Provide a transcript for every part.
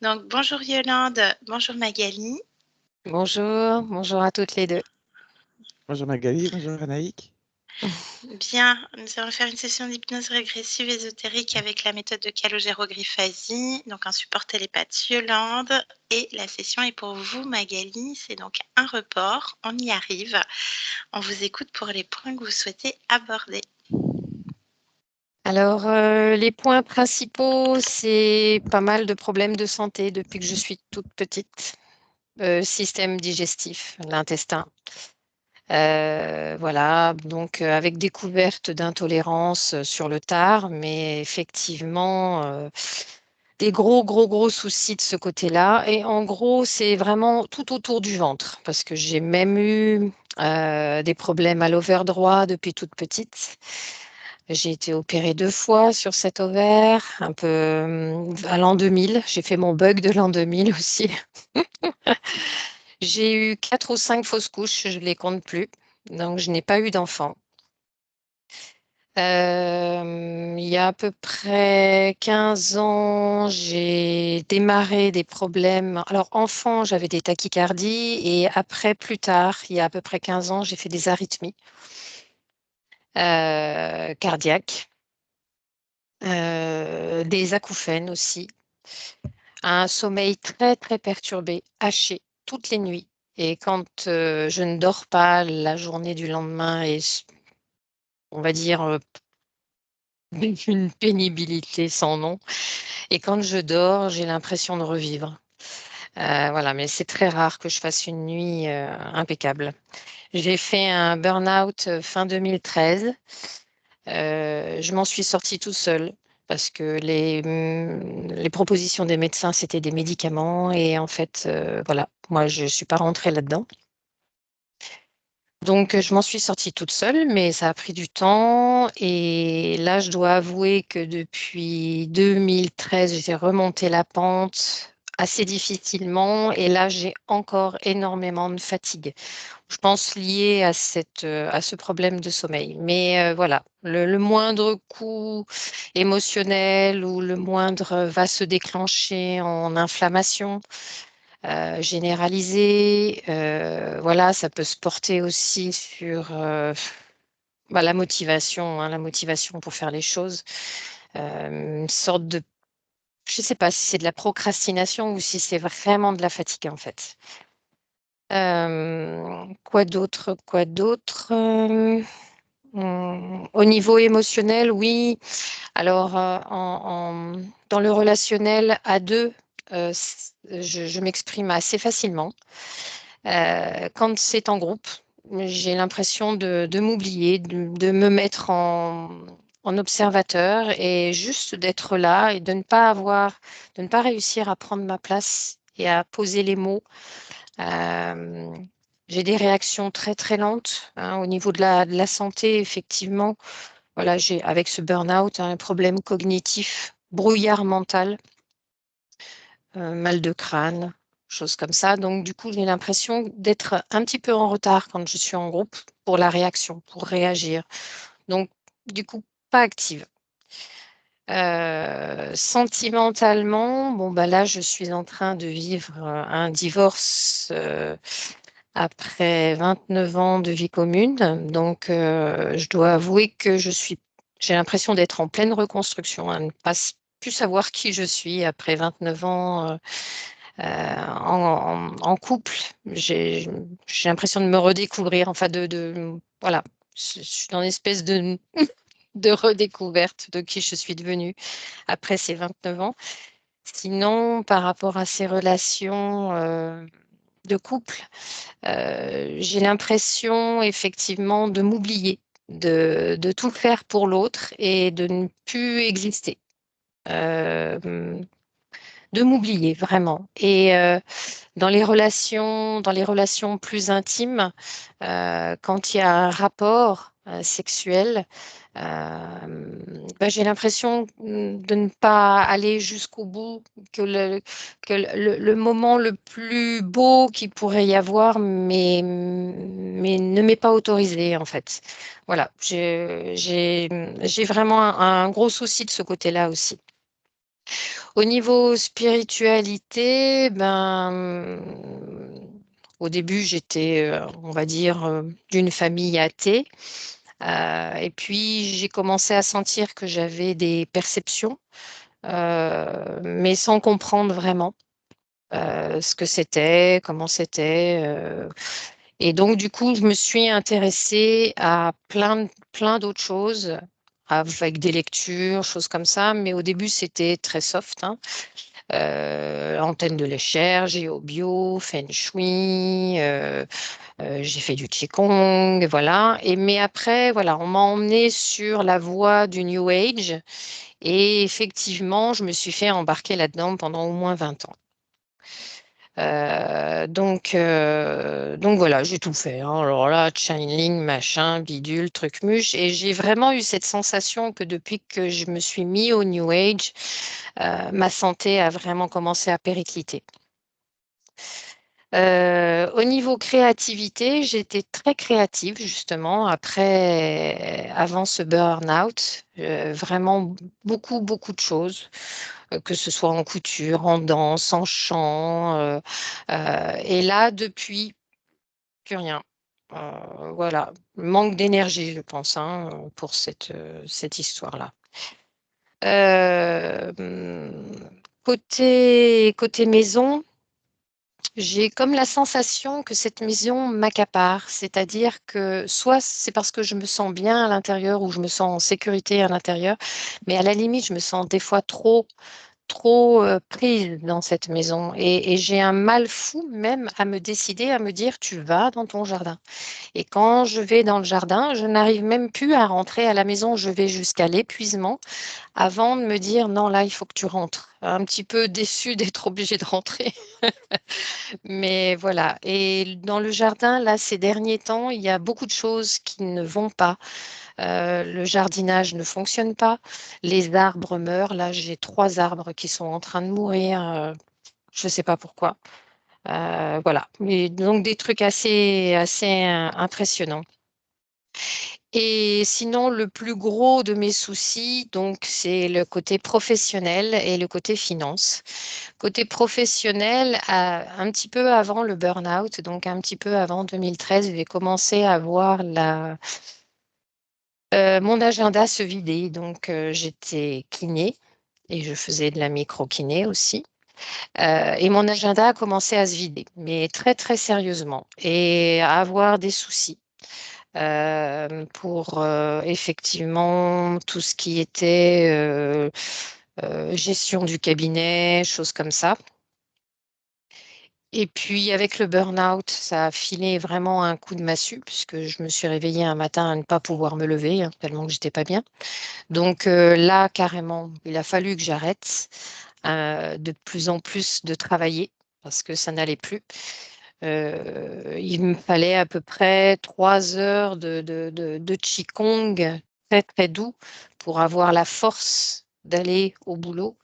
Donc, bonjour Yolande, bonjour Magali. Bonjour à toutes les deux. Bonjour Magali, bonjour Anaïk. Bien, nous allons faire une session d'hypnose régressive ésotérique avec la méthode de calogérographie, donc un support télépathe Yolande. Et la session est pour vous Magali, c'est donc un report, on y arrive. On vous écoute pour les points que vous souhaitez aborder. Alors, les points principaux, c'est pas mal de problèmes de santé depuis que je suis toute petite. Système digestif, l'intestin. Voilà, donc avec découverte d'intolérance sur le tard, mais effectivement, des gros soucis de ce côté-là. Et en gros, c'est vraiment tout autour du ventre, parce que j'ai même eu des problèmes à l'ovaire droit depuis toute petite. J'ai été opérée 2 fois sur cet ovaire, un peu à l'an 2000. J'ai fait mon bug de l'an 2000 aussi. J'ai eu 4 ou 5 fausses couches, je ne les compte plus. Donc, je n'ai pas eu d'enfant. Il y a à peu près 15 ans, j'ai démarré des problèmes. Alors, enfant, j'avais des tachycardies et après, plus tard, il y a à peu près 15 ans, j'ai fait des arythmies cardiaques, des acouphènes aussi, un sommeil très perturbé, haché toutes les nuits. Et quand je ne dors pas, la journée du lendemain est, on va dire, une pénibilité sans nom. Et quand je dors, j'ai l'impression de revivre. Voilà, mais c'est très rare que je fasse une nuit impeccable. J'ai fait un burn-out fin 2013. Je m'en suis sortie tout seul parce que les propositions des médecins, c'était des médicaments. Et en fait, voilà, moi, je ne suis pas rentrée là-dedans. Donc, je m'en suis sortie toute seule, mais ça a pris du temps. Et là, je dois avouer que depuis 2013, j'ai remonté la pente assez difficilement. Et là, j'ai encore énormément de fatigue. Je pense lié à ce problème de sommeil. Mais voilà, le moindre coup émotionnel ou le moindre va se déclencher en inflammation généralisée. Voilà, ça peut se porter aussi sur la motivation, hein, la motivation pour faire les choses. Une sorte de, je ne sais pas si c'est de la procrastination ou si c'est vraiment de la fatigue en fait. Quoi d'autre? Quoi d'autre? Au niveau émotionnel, oui. Alors, dans le relationnel à deux, je m'exprime assez facilement. Quand c'est en groupe, j'ai l'impression de m'oublier, de me mettre en observateur et juste d'être là et de ne pas réussir à prendre ma place et à poser les mots. Euh, j'ai des réactions très lentes hein, au niveau de la santé, effectivement. Voilà, j'ai avec ce burn-out un problème cognitif, brouillard mental, mal de crâne, choses comme ça. Donc, du coup, j'ai l'impression d'être un petit peu en retard quand je suis en groupe pour la réaction, pour réagir. Donc, du coup, pas active. Sentimentalement, bon, bah là, je suis en train de vivre un divorce après 29 ans de vie commune. Donc, je dois avouer que j'ai l'impression d'être en pleine reconstruction, à ne pas plus savoir qui je suis après 29 ans en couple. J'ai l'impression de me redécouvrir, enfin voilà, je suis dans une espèce de redécouverte de qui je suis devenue après ces 29 ans. Sinon, par rapport à ces relations de couple, j'ai l'impression effectivement de m'oublier, de tout faire pour l'autre et de ne plus exister. Euh, de m'oublier vraiment. Et dans les relations plus intimes, quand il y a un rapport sexuel, j'ai l'impression de ne pas aller jusqu'au bout, que le moment le plus beau qu'il pourrait y avoir, mais ne m'est pas autorisé en fait. Voilà, j'ai vraiment un gros souci de ce côté-là aussi. Au niveau spiritualité, au début, j'étais, on va dire, d'une famille athée. Et puis, j'ai commencé à sentir que j'avais des perceptions, mais sans comprendre vraiment ce que c'était, comment c'était. Et donc, du coup, je me suis intéressée à plein d'autres choses, avec des lectures, choses comme ça. Mais au début, c'était très soft, hein. Antenne de l'échelle, géobio, feng shui, j'ai fait du qigong, voilà. Mais après, voilà, on m'a emmené sur la voie du New Age et effectivement, je me suis fait embarquer là-dedans pendant au moins 20 ans. Donc voilà, j'ai tout fait, hein. Alors là, channeling, machin, bidule, truc muche. Et j'ai vraiment eu cette sensation que depuis que je me suis mis au New Age, ma santé a vraiment commencé à péricliter. Au niveau créativité, j'étais très créative justement avant ce burn-out. Vraiment beaucoup de choses, que ce soit en couture, en danse, en chant. Et là, depuis, plus rien. Voilà, manque d'énergie, je pense, hein, pour cette histoire-là. Côté maison, j'ai comme la sensation que cette maison m'accapare, c'est-à-dire que soit c'est parce que je me sens bien à l'intérieur ou je me sens en sécurité à l'intérieur, mais à la limite, je me sens des fois trop prise dans cette maison et j'ai un mal fou même à me décider, à me dire tu vas dans ton jardin. Et quand je vais dans le jardin, je n'arrive même plus à rentrer à la maison, je vais jusqu'à l'épuisement avant de me dire non, là, il faut que tu rentres. Un petit peu déçue d'être obligée de rentrer. Mais voilà. Et dans le jardin, là, ces derniers temps, il y a beaucoup de choses qui ne vont pas. Le jardinage ne fonctionne pas. Les arbres meurent. Là, j'ai 3 arbres qui sont en train de mourir. Je ne sais pas pourquoi. Voilà. Et donc, des trucs assez impressionnants. Et sinon, le plus gros de mes soucis, donc, c'est le côté professionnel et le côté finance. Côté professionnel, un petit peu avant le burn-out, donc un petit peu avant 2013, j'ai commencé à voir mon agenda se vider. Donc, j'étais kiné et je faisais de la micro-kiné aussi. Et mon agenda a commencé à se vider, mais très sérieusement, et à avoir des soucis pour effectivement tout ce qui était gestion du cabinet, choses comme ça. Et puis avec le burn-out, ça a filé vraiment un coup de massue puisque je me suis réveillée un matin à ne pas pouvoir me lever, hein, tellement que j'étais pas bien. Donc là, carrément, il a fallu que j'arrête de plus en plus de travailler parce que ça n'allait plus. Il me fallait à peu près 3 heures de Qigong très doux pour avoir la force d'aller au boulot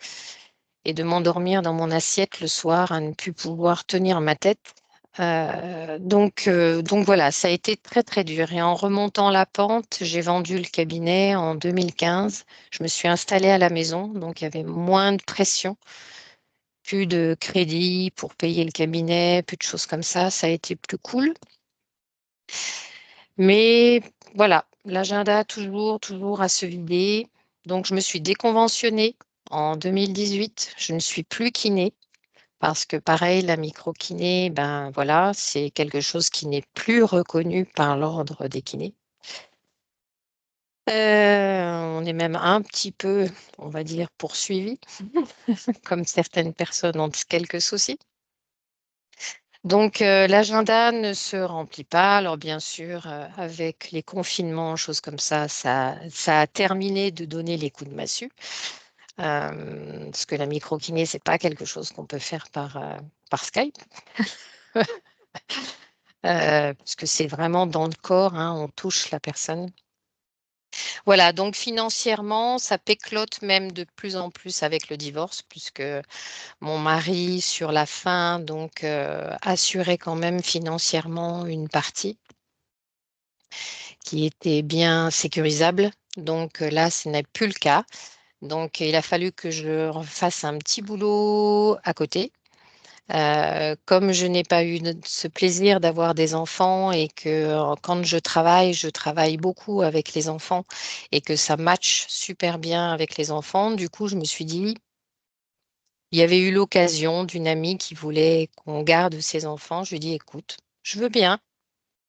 et de m'endormir dans mon assiette le soir à ne plus pouvoir tenir ma tête. Donc voilà, ça a été très dur. Et en remontant la pente, j'ai vendu le cabinet en 2015. Je me suis installée à la maison, donc il y avait moins de pression, plus de crédit pour payer le cabinet, plus de choses comme ça. Ça a été plus cool. Mais voilà, l'agenda toujours à se vider. Donc je me suis déconventionnée en 2018. Je ne suis plus kiné. Parce que pareil, la micro-kiné, ben voilà, c'est quelque chose qui n'est plus reconnu par l'ordre des kinés. On est même un petit peu, on va dire, poursuivi, comme certaines personnes ont quelques soucis. Donc, l'agenda ne se remplit pas. Alors, bien sûr, avec les confinements, choses comme ça a terminé de donner les coups de massue. Parce que la micro-kiné, c'est pas quelque chose qu'on peut faire par Skype. Parce que c'est vraiment dans le corps, hein, on touche la personne. Voilà, donc financièrement, ça péclote même de plus en plus avec le divorce, puisque mon mari, sur la fin, donc assurait quand même financièrement une partie qui était bien sécurisable. Donc là, ce n'est plus le cas. Donc, il a fallu que je fasse un petit boulot à côté. Comme je n'ai pas eu ce plaisir d'avoir des enfants et que quand je travaille beaucoup avec les enfants et que ça matche super bien avec les enfants. Du coup, je me suis dit, il y avait eu l'occasion d'une amie qui voulait qu'on garde ses enfants. Je lui ai dit, écoute, je veux bien,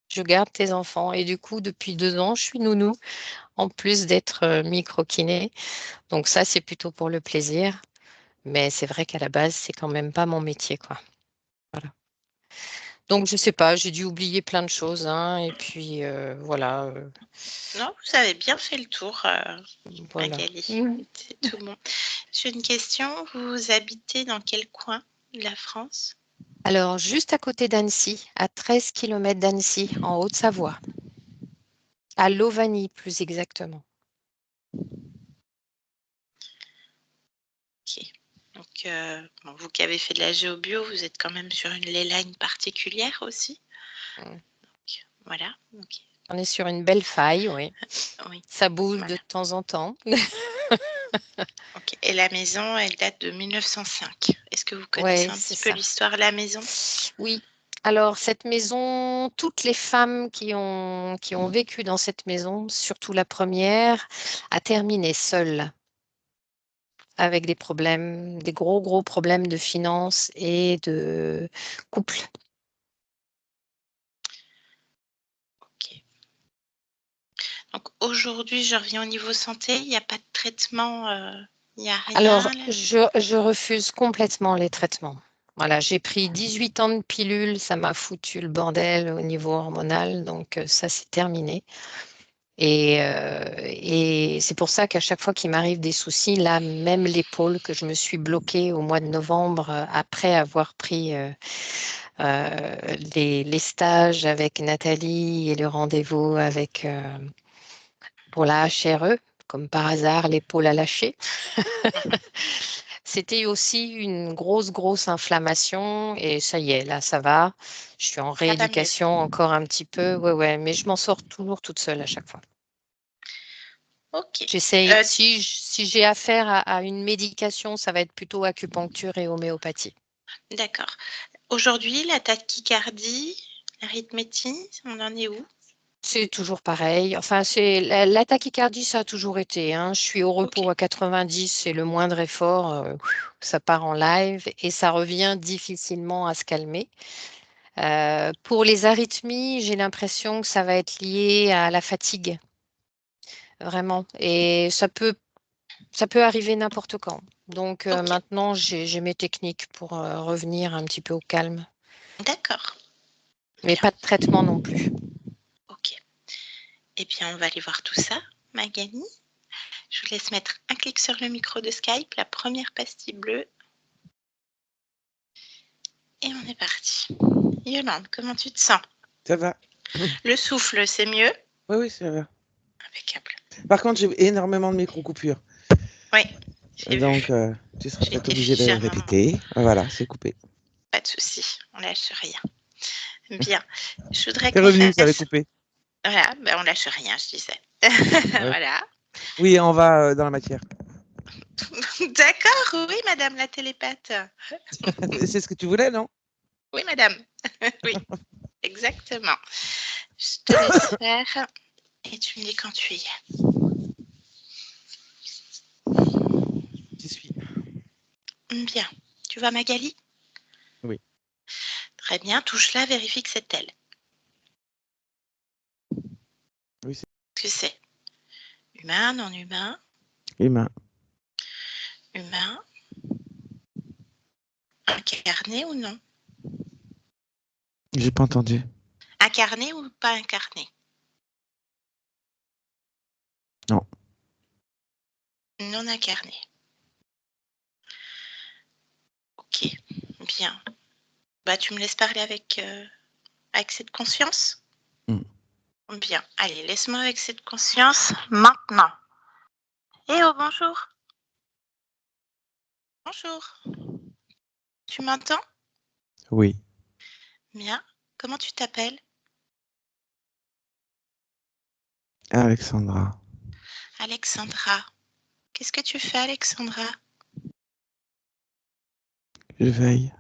je garde tes enfants. Et du coup, depuis 2 ans, je suis nounou, en plus d'être micro-kiné. Donc ça, c'est plutôt pour le plaisir. Mais c'est vrai qu'à la base, c'est quand même pas mon métier, quoi. Voilà. Donc, je sais pas, j'ai dû oublier plein de choses, hein, et puis voilà, Non, vous avez bien fait le tour, voilà. Magali. C'est tout bon. J'ai une question. Vous habitez dans quel coin de la France? Alors, juste à côté d'Annecy, à 13 km d'Annecy, en Haute-Savoie, à Lovany plus exactement. Ok. Donc, bon, vous qui avez fait de la géobio, vous êtes quand même sur une leyline particulière aussi. Mm. Voilà. Ok. On est sur une belle faille, oui. Oui. Ça bouge de Voilà. temps en temps. Ok. Et la maison, elle date de 1905. Est-ce que vous connaissez Ouais, un c'est petit peu ça. l'histoire de la maison? Oui. Alors, cette maison, toutes les femmes qui ont vécu dans cette maison, surtout la première, a terminé seule, avec des problèmes, des gros, gros problèmes de finances et de couple. Ok. Donc aujourd'hui, je reviens au niveau santé. Il n'y a pas de traitement, il n'y a Alors, rien là? je refuse complètement les traitements. Voilà, j'ai pris 18 ans de pilules, ça m'a foutu le bordel au niveau hormonal, donc ça c'est terminé. Et c'est pour ça qu'à chaque fois qu'il m'arrive des soucis, là, même l'épaule que je me suis bloquée au mois de novembre après avoir pris les stages avec Nathalie et le rendez-vous avec pour la HRE, comme par hasard, l'épaule a lâché. C'était aussi une grosse, grosse inflammation et ça y est, là, ça va. Je suis en Ça va mieux. rééducation encore un petit peu, ouais, ouais, mais je m'en sors toujours toute seule à chaque fois. Ok. J'essaye, si j'ai affaire à une médication, ça va être plutôt acupuncture et homéopathie. D'accord. Aujourd'hui, la tachycardie, l'arithmétie, on en est où? C'est toujours pareil. Enfin, c'est la tachycardie, ça a toujours été, hein. Je suis au Ok. repos à 90, c'est le moindre effort, ça part en live et ça revient difficilement à se calmer. Pour les arythmies, j'ai l'impression que ça va être lié à la fatigue, vraiment. Et ça peut arriver n'importe quand. Donc Ok. maintenant, j'ai mes techniques pour revenir un petit peu au calme. D'accord. Mais Bien. pas de traitement non plus. Ok. Eh bien, on va aller voir tout ça, Magali. Je vous laisse mettre un clic sur le micro de Skype, la première pastille bleue. Et on est parti. Yolande, comment tu te sens? Ça va. Le souffle, c'est mieux? Oui, oui, ça va. Impeccable. Par contre, j'ai énormément de micro-coupures. Oui, j'ai Donc, vu. tu seras J'ai peut-être été obligé de fiche à un moment. répéter. Voilà, c'est coupé. Pas de souci, on lâche rien. Bien. Je voudrais C'est qu'on revenu, ça avait fasse. coupé. Voilà, ben on lâche rien, je disais. Ouais. Voilà. Oui, on va dans la matière. D'accord, oui, madame la télépathe. C'est ce que tu voulais, non? Oui, madame. Oui, exactement. Je te laisse faire et tu me dis quand tu y es. J'y suis. Bien. Tu vois Magali? Oui. Très bien, touche-la, vérifie que c'est elle. Oui, c'est Qu'est-ce que c'est? Humain, non humain? humain. Humain. Incarné ou non? J'ai pas entendu. Incarné ou pas incarné? Non. Non incarné. Ok, bien. Bah, tu me laisses parler avec cette conscience? Mm. Bien. Allez, laisse-moi avec cette conscience maintenant. Eh oh, bonjour. Bonjour. Tu m'entends? Oui. Bien. Comment tu t'appelles? Alexandra. Alexandra. Qu'est-ce que tu fais, Alexandra? Je veille.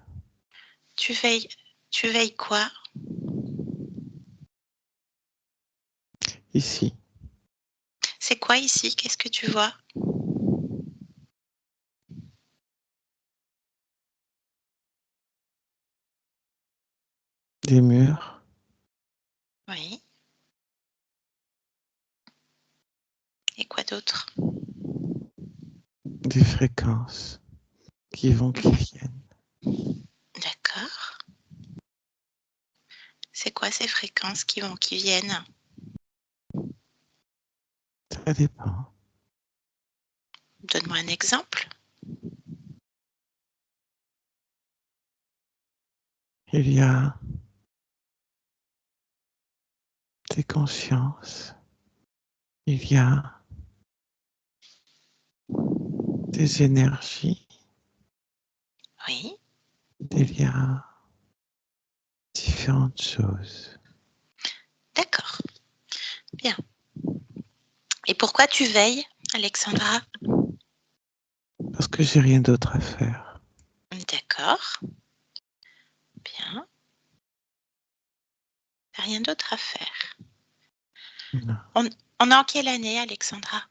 Tu veilles quoi? Ici. C'est quoi ici? Qu'est-ce que tu vois? Des murs. Oui. Et quoi d'autre? Des fréquences. Qui vont, qui viennent. D'accord. C'est quoi ces fréquences qui vont, qui viennent? Ça dépend. Donne-moi un exemple. Il y a des consciences. Il y a des énergies. Oui. Il y a différentes choses. D'accord. Bien. Et pourquoi tu veilles, Alexandra? Parce que j'ai rien d'autre à faire. D'accord. Bien. Rien d'autre à faire. Non. On est en quelle année, Alexandra?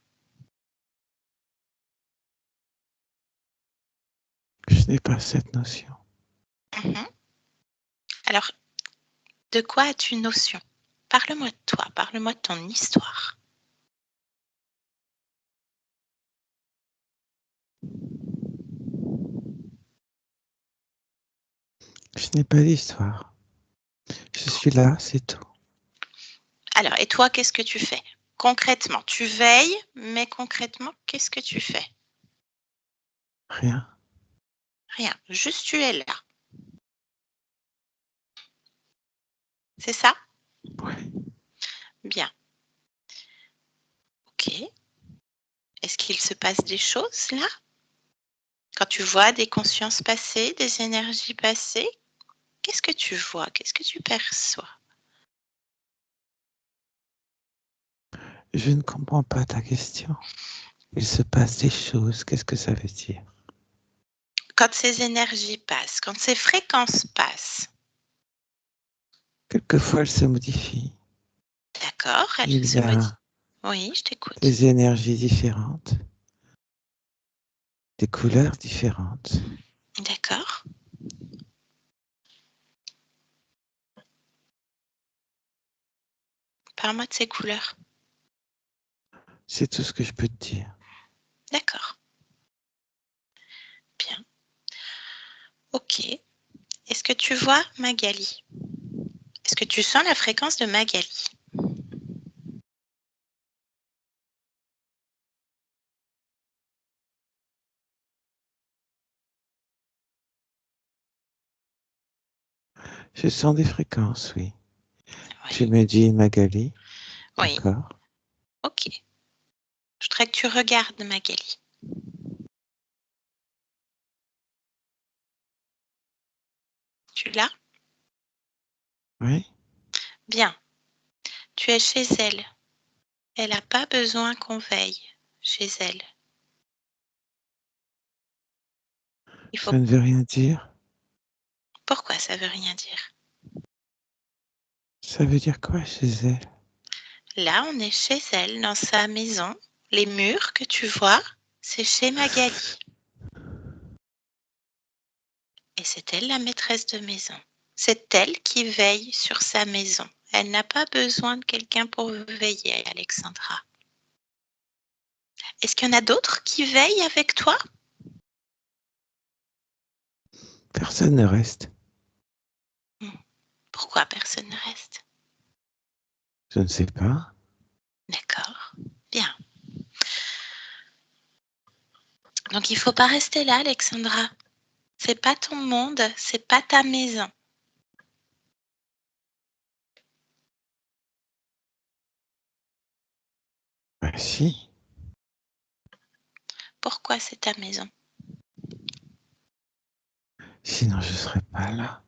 Je n'ai pas cette notion. Mhm. Alors, de quoi as-tu notion? Parle-moi de toi, parle-moi de ton histoire. Je n'ai pas d'histoire. Je suis là, c'est tout. Alors, et toi, qu'est-ce que tu fais? Concrètement, tu veilles, mais concrètement, qu'est-ce que tu fais? Rien. Rien, juste tu es là. C'est ça? Ouais. Bien. Ok. Est-ce qu'il se passe des choses là? Quand tu vois des consciences passer, des énergies passer, qu'est-ce que tu vois? Qu'est-ce que tu perçois? Je ne comprends pas ta question. Il se passe des choses. Qu'est-ce que ça veut dire? Quand ces énergies passent, quand ces fréquences passent, Quelquefois, elles se modifient. d'accord, elles Il se y modifient. a Oui, je t'écoute. des énergies différentes, des couleurs différentes. D'accord. Parle-moi de ces couleurs. C'est tout ce que je peux te dire. D'accord. Bien. Ok. Est-ce que tu vois Magali? Est-ce que tu sens la fréquence de Magali? Je sens des fréquences, oui. Tu Oui. me dis Magali, Oui. d'accord? Ok. Je voudrais que tu regardes Magali. Tu l'as? Oui, Bien. Tu es chez elle. Elle n'a pas besoin qu'on veille chez elle. Il faut... ça ne veut rien dire. Pourquoi ça veut rien dire? Ça veut dire quoi chez elle? Là, on est chez elle, dans sa maison. Les murs que tu vois, c'est chez Magali. Et c'est elle la maîtresse de maison. C'est elle qui veille sur sa maison. Elle n'a pas besoin de quelqu'un pour veiller, Alexandra. Est-ce qu'il y en a d'autres qui veillent avec toi? Personne ne reste. Pourquoi personne ne reste? Je ne sais pas. D'accord. Bien. Donc il ne faut pas rester là, Alexandra. C'est pas ton monde, c'est pas ta maison. Bah si, Pourquoi c'est ta maison? sinon je ne serais pas là.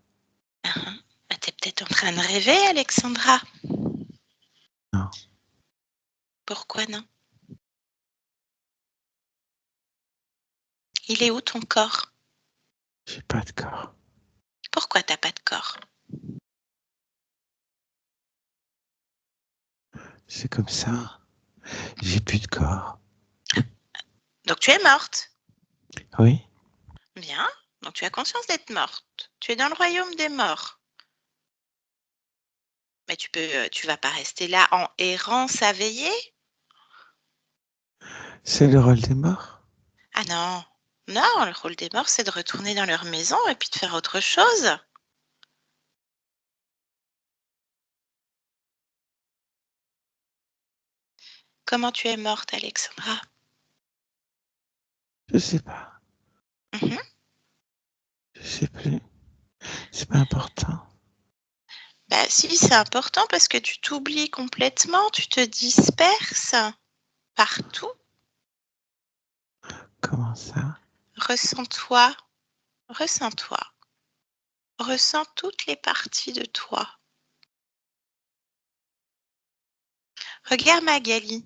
Bah, t'es peut-être en train de rêver, Alexandra. Non, Pourquoi non? Il est où ton corps? J'ai pas de corps. Pourquoi t'as pas de corps? C'est comme ça. J'ai plus de corps. Donc tu es morte. Oui. Bien. Donc tu as conscience d'être morte. Tu es dans le royaume des morts. Mais tu vas pas rester là en errance à veiller? C'est le rôle des morts. Ah non. Non, le rôle des morts, c'est de retourner dans leur maison et puis de faire autre chose. Comment tu es morte, Alexandra? Je sais pas. Mhm. Je sais plus. C'est pas important. Bah si, c'est important parce que tu t'oublies complètement, tu te disperses partout. Comment ça? Ressens-toi, ressens-toi. Ressens toutes les parties de toi. Regarde Magali.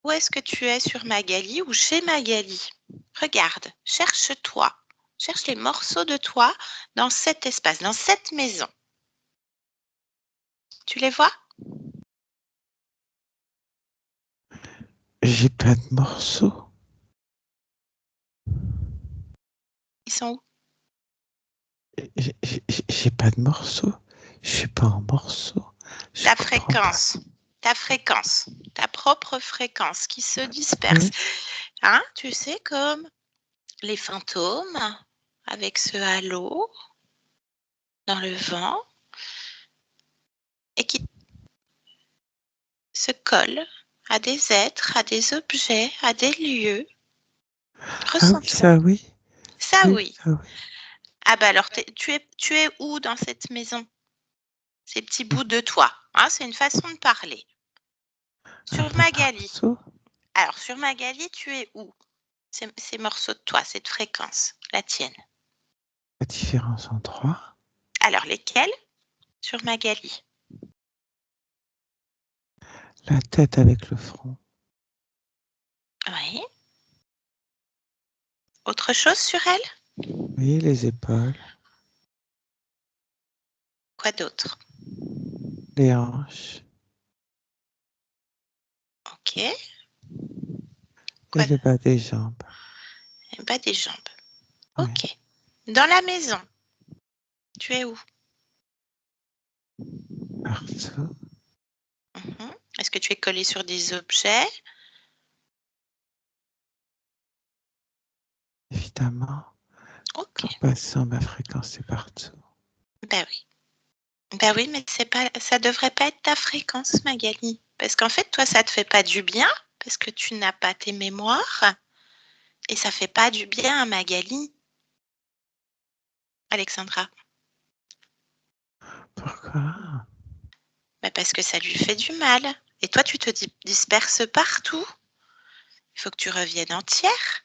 Où est-ce que tu es sur Magali ou chez Magali? Regarde, cherche-toi. Cherche les morceaux de toi dans cet espace, dans cette maison. Tu les vois? J'ai pas de morceaux. Ils sont où? J'ai pas de morceaux. Je suis pas en morceaux. Je Ta comprends pas. fréquence, ta propre fréquence qui se disperse. Oui. Hein, tu sais, comme les fantômes avec ce halo dans le vent et qui se colle à des êtres, à des objets, à des lieux. Ah oui, Ressens-toi. ça oui. Ça Oui, oui. ça oui. Ah bah alors tu es où dans cette maison? Ces petits bouts de toi, hein, c'est une façon de parler. Un Sur peu Magali. partout. Alors sur Magali, tu es où? Ces morceaux de toi, cette fréquence, la tienne. À différents endroits. Alors lesquels? Sur Magali. La tête avec le front. Oui. Autre chose sur elle? Oui, les épaules, Quoi d'autre? les hanches Ok. et Quoi? le bas des jambes. Le bas des jambes. Oui, Ok. Dans la maison, tu es où? partout. Mhm. Est-ce que tu es collé sur des objets? Évidemment, Ok. en passant ma fréquence, c'est partout. Ben oui. Ben oui, mais c'est pas, ça devrait pas être ta fréquence, Magali. Parce qu'en fait, toi, ça te fait pas du bien parce que tu n'as pas tes mémoires et ça fait pas du bien à Magali, Alexandra. Pourquoi? Ben parce que ça lui fait du mal. Et toi, tu te disperses partout. Il faut que tu reviennes entière.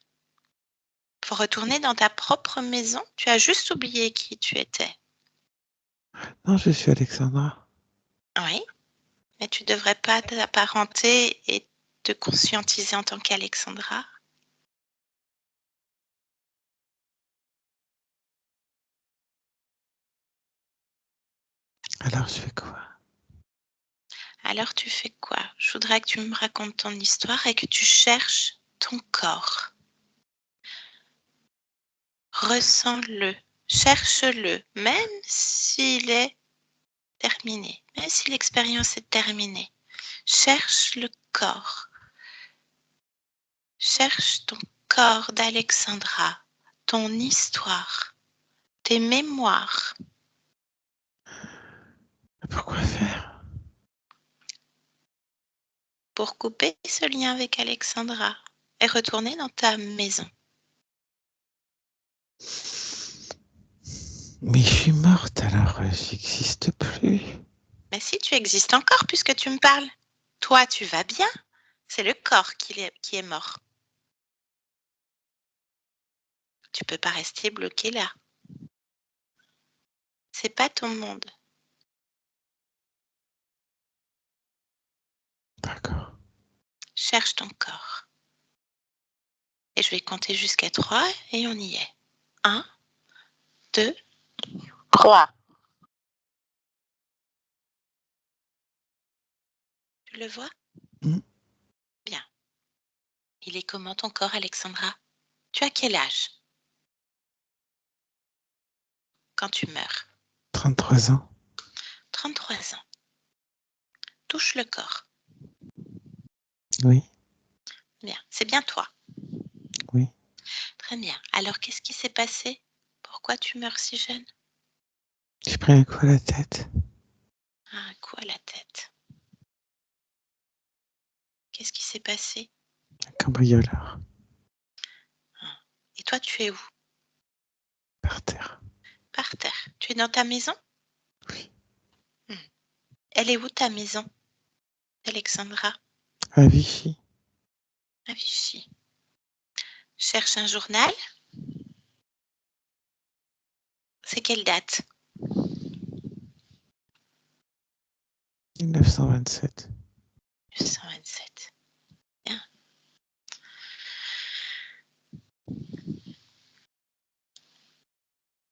Pour retourner dans ta propre maison, tu as juste oublié qui tu étais. Non, je suis Alexandra. Oui, mais tu devrais pas t'apparenter et te conscientiser en tant qu'Alexandra. Alors je fais quoi? Alors tu fais quoi? Je voudrais que tu me racontes ton histoire et que tu cherches ton corps. Ressens-le, cherche-le, même s'il est terminé, même si l'expérience est terminée. Cherche le corps. Cherche ton corps d'Alexandra, ton histoire, tes mémoires. Pourquoi faire? Pour couper ce lien avec Alexandra et retourner dans ta maison. Mais je suis morte, alors j'existe plus. Mais si tu existes encore puisque tu me parles, toi tu vas bien, c'est le corps qui est mort. Tu peux pas rester bloqué là. C'est pas ton monde. D'accord. Cherche ton corps. Et Et je vais compter jusqu'à 3 et on y est. 1, 2, 3. Tu le vois? Bien. Il est comment ton corps, Alexandra? Tu as quel âge quand tu meurs? 33 ans. 33 ans. Touche le corps. Oui, Bien. C'est bien toi. oui. Très bien. Alors, qu'est-ce qui s'est passé? Pourquoi tu meurs si jeune? J'ai pris un coup à la tête. Ah, un coup à la tête. Qu'est-ce qui s'est passé? Un cambrioleur. Ah. Et toi, tu es où? Par terre. Par terre. Tu es dans ta maison? Oui. Elle est où ta maison, Alexandra? À Vichy. À Vichy. Cherche un journal. C'est quelle date? 1927. 1927. Bien.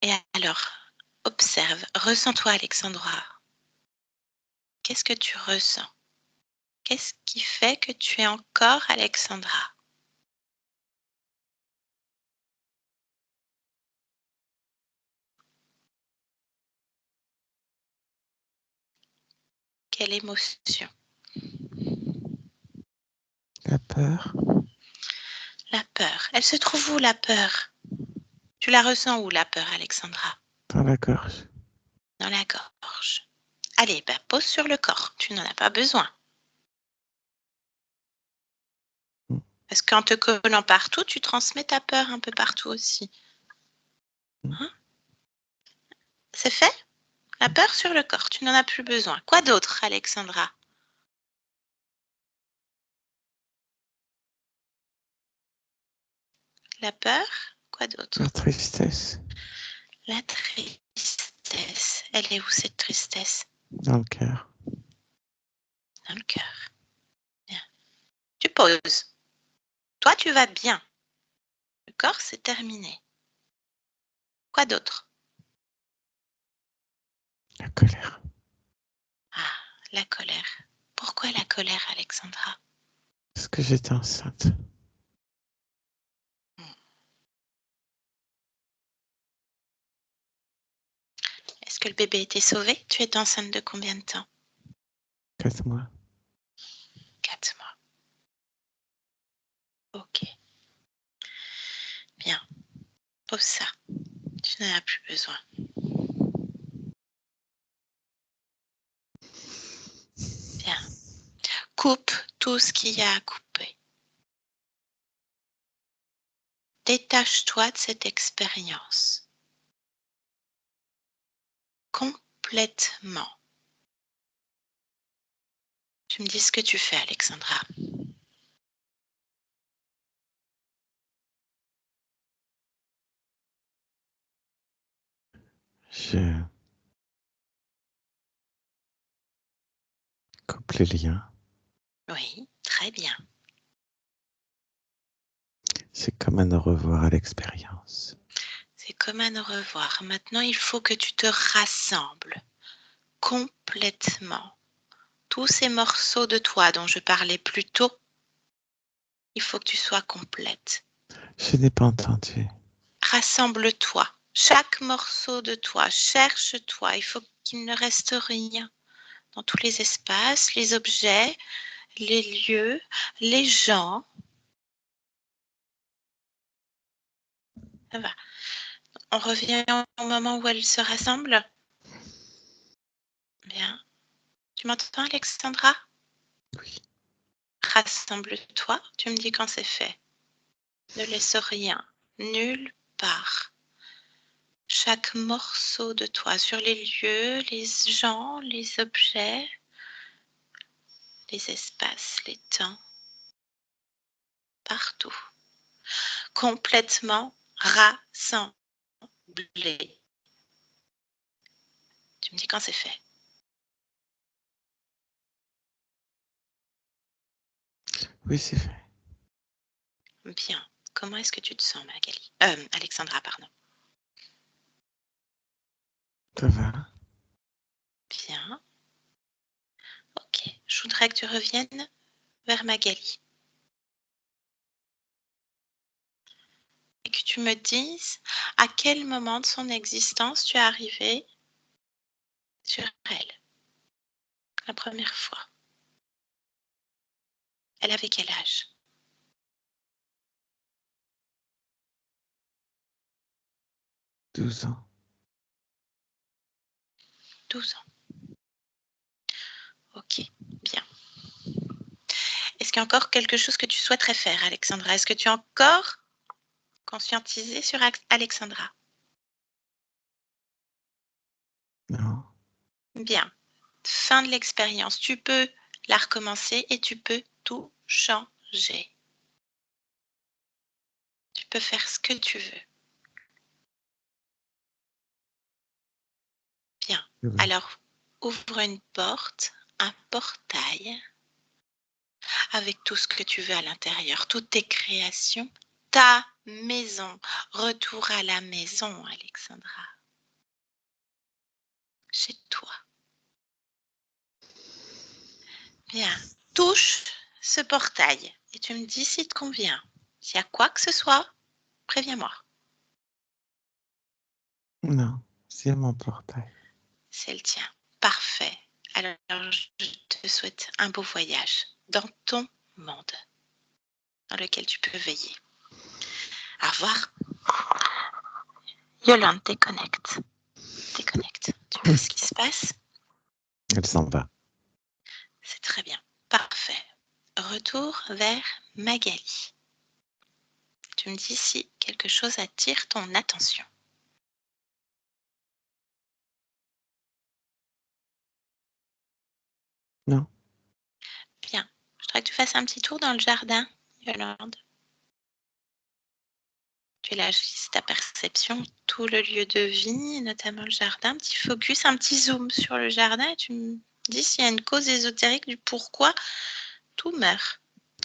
Et alors, observe, ressens-toi, Alexandra. Qu'est-ce que tu ressens? Qu'est-ce qui fait que tu es encore Alexandra? Quelle émotion? La peur. La peur. Elle se trouve où, la peur? Tu la ressens où, la peur, Alexandra? Dans la gorge. Dans la gorge. Allez, pose sur le corps. Tu n'en as pas besoin. Parce qu'en te collant partout, tu transmets ta peur un peu partout aussi. Hein? C'est fait? La peur sur le corps, tu n'en as plus besoin. Quoi d'autre, Alexandra? La peur, quoi d'autre? La tristesse. La tristesse. Elle est où, cette tristesse? Dans le cœur. Dans le cœur. Bien. Tu poses. Toi, tu vas bien. Le corps, c'est terminé. Quoi d'autre? La colère. Ah, la colère. Pourquoi la colère, Alexandra? Parce que j'étais enceinte. Est-ce que le bébé était sauvé? Tu es enceinte de combien de temps? 4 mois. 4 mois. Ok. Bien. Pose ça. Tu n'en as plus besoin. Bien. Coupe tout ce qu'il y a à couper. Détache-toi de cette expérience. Complètement. Tu me dis ce que tu fais, Alexandra. Je coupe les liens. Oui, très bien. C'est comme un au revoir à l'expérience. C'est comme un au revoir. Maintenant, il faut que tu te rassembles complètement. Tous ces morceaux de toi dont je parlais plus tôt, il faut que tu sois complète. Je n'ai pas entendu. Rassemble-toi. Chaque morceau de toi, cherche-toi. Il faut qu'il ne reste rien dans tous les espaces, les objets, les lieux, les gens. Ça va. On revient au moment où elles se rassemblent. Bien. Tu m'entends, Alexandra? Oui. Rassemble-toi. Tu me dis quand c'est fait. Ne laisse rien, nulle part. Chaque morceau de toi sur les lieux, les gens, les objets, les espaces, les temps, partout. Complètement rassemblé. Tu me dis quand c'est fait. Oui, c'est fait. Bien. Comment est-ce que tu te sens, Magali Alexandra, pardon. Ça va. Bien. Ok. Je voudrais que tu reviennes vers Magali. Et que tu me dises à quel moment de son existence tu es arrivé sur elle. La première fois. Elle avait quel âge? 12 ans. 12 ans. Ok, bien. Est-ce qu'il y a encore quelque chose que tu souhaiterais faire, Alexandra? Est-ce que tu es encore conscientisée sur Alexandra? Non. Bien. Fin de l'expérience. Tu peux la recommencer et tu peux tout changer. Tu peux faire ce que tu veux. Bien. Oui. Alors, ouvre une porte, un portail, avec tout ce que tu veux à l'intérieur, toutes tes créations, ta maison. Retour à la maison, Alexandra. Chez toi. Bien. Touche ce portail et tu me dis s'il te convient. S'il y a quoi que ce soit, préviens-moi. Non, c'est mon portail. C'est le tien. Parfait. Alors, je te souhaite un beau voyage dans ton monde dans lequel tu peux veiller. Au revoir. Yolande, déconnecte. Déconnecte. Tu vois ce qui se passe? Elle s'en va. C'est très bien. Parfait. Retour vers Magali. Tu me dis si quelque chose attire ton attention. Non. Bien. Je voudrais que tu fasses un petit tour dans le jardin, Yolande. Tu élargis ta perception, tout le lieu de vie, notamment le jardin. Un petit focus, un petit zoom sur le jardin et tu me dis s'il y a une cause ésotérique du pourquoi tout meurt.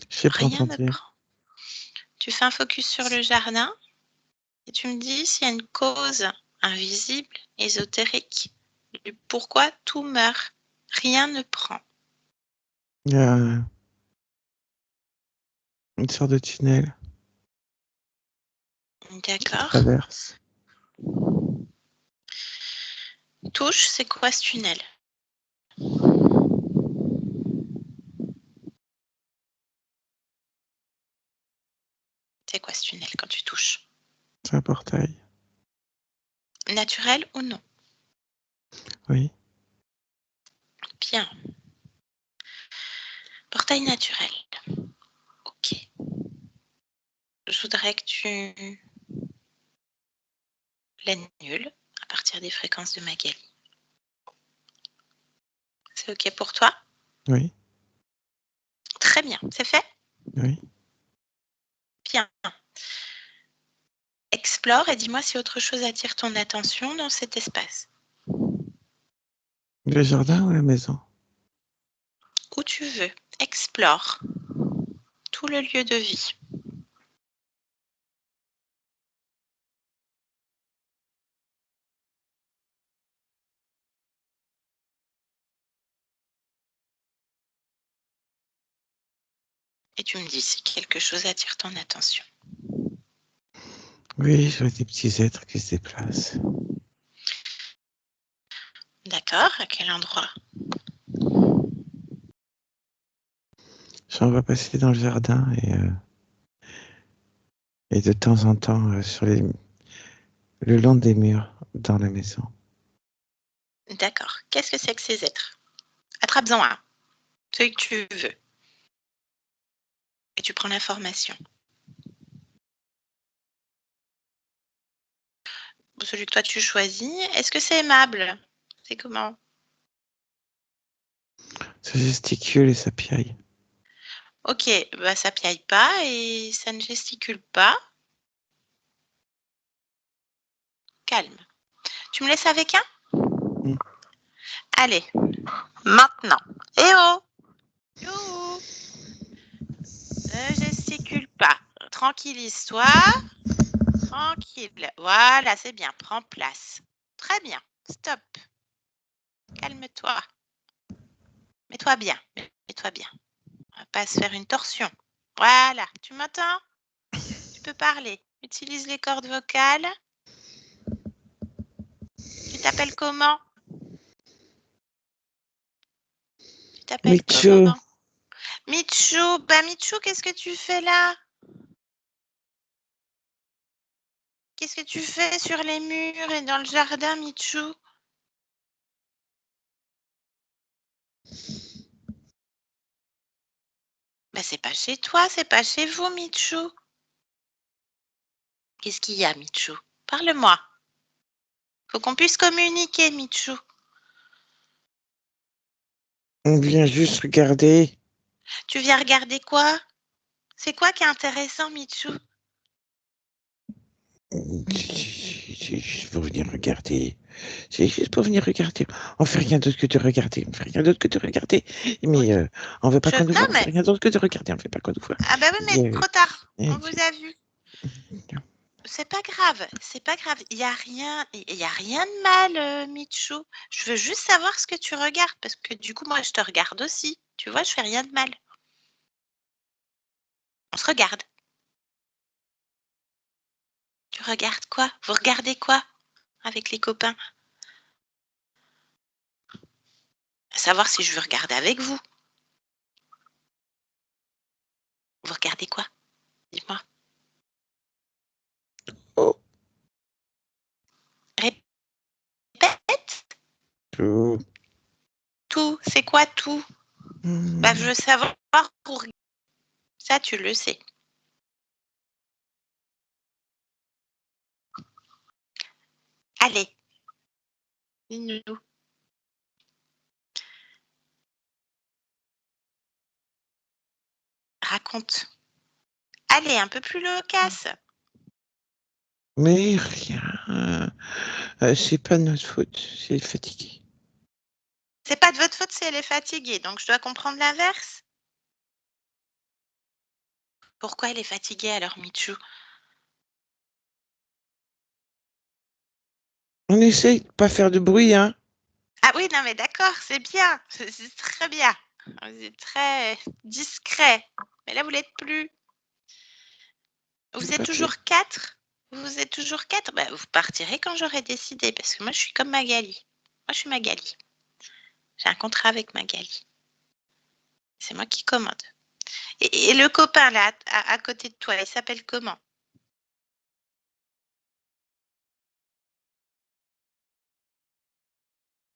J'ai pas Rien ne entendu. prend. Tu fais un focus sur le jardin et tu me dis s'il y a une cause invisible, ésotérique, du pourquoi tout meurt. Rien ne prend. Il y a une sorte de tunnel qui D'accord. traverse. Touche, c'est quoi ce tunnel? C'est quoi ce tunnel quand tu touches? C'est un portail. Naturel ou non? Oui. Bien. Portail naturel. Ok. Je voudrais que tu l'annules à partir des fréquences de Magali. C'est ok pour toi? Oui. Très bien, c'est fait? Oui. Bien. Explore et dis-moi si autre chose attire ton attention dans cet espace. Le jardin ou la maison? Où tu veux. Explore tout le lieu de vie. Et tu me dis si quelque chose attire ton attention. Oui, je vois des petits êtres qui se déplacent. D'accord, à quel endroit? J'en vois passer dans le jardin et de temps en temps le long des murs dans la maison. D'accord. Qu'est-ce que c'est que ces êtres? Attrape-en un, celui que tu veux. Et tu prends l'information. Celui que toi tu choisis. Est-ce que c'est aimable? C'est comment? Ça gesticule et ça piaille. Ok, bah ça piaille pas et ça ne gesticule pas. Calme. Tu me laisses avec un? Allez, maintenant. Eh oh! Youhou! Ne gesticule pas. tranquillise-toi. Tranquille. Voilà, c'est bien. Prends place. Très bien. Stop. Calme-toi. Mets-toi bien. Mets-toi bien. On va pas se faire une torsion. Voilà. Tu m'entends? Tu peux parler. Utilise les cordes vocales. Tu t'appelles comment? Tu t'appelles Michou, comment? Michou. Bah, Michou, qu'est-ce que tu fais là? Qu'est-ce que tu fais sur les murs et dans le jardin, Michou? Bah, c'est pas chez toi, c'est pas chez vous, Michou. Qu'est-ce qu'il y a, Michou? Parle-moi. Faut qu'on puisse communiquer, Michou. on vient juste regarder. Tu viens regarder quoi? C'est quoi qui est intéressant, Michou? C'est juste pour venir regarder. C'est juste pour venir regarder. On fait rien d'autre que de regarder. On fait rien d'autre que de regarder. Mais on veut pas qu'on nous Non, voit. On fait mais... rien d'autre que de regarder. On fait pas qu'on nous voit. Ah bah oui, mais trop tard. On vous a vu. Non. C'est pas grave, c'est pas grave. Il y a rien de mal, Michou. Je veux juste savoir ce que tu regardes parce que du coup, moi, je te regarde aussi. Tu vois, je fais rien de mal. On se regarde. Tu regardes quoi? Vous regardez quoi avec les copains? À savoir si je veux regarder avec vous. Vous regardez quoi? Dis-moi. Oh, Répète. tout. Tout. C'est quoi tout? Bah, je veux savoir pour... Ça, tu le sais. Allez. Dis-nous. Raconte. Allez, un peu plus loquace. Mais rien. C'est pas de notre faute. C'est fatigué. C'est pas de votre faute si elle est fatiguée, donc je dois comprendre l'inverse. Pourquoi elle est fatiguée alors, Michou? On essaye de pas faire de bruit, hein. Ah oui, non mais d'accord, c'est bien, c'est très bien. Vous êtes très discret. Mais là, vous l'êtes plus. Vous êtes toujours 4? Vous êtes toujours 4? Bah, vous partirez quand j'aurai décidé, parce que moi, je suis comme Magali. Moi, je suis Magali. J'ai un contrat avec Magali. C'est moi qui commande. Et le copain, là, à côté de toi, il s'appelle comment?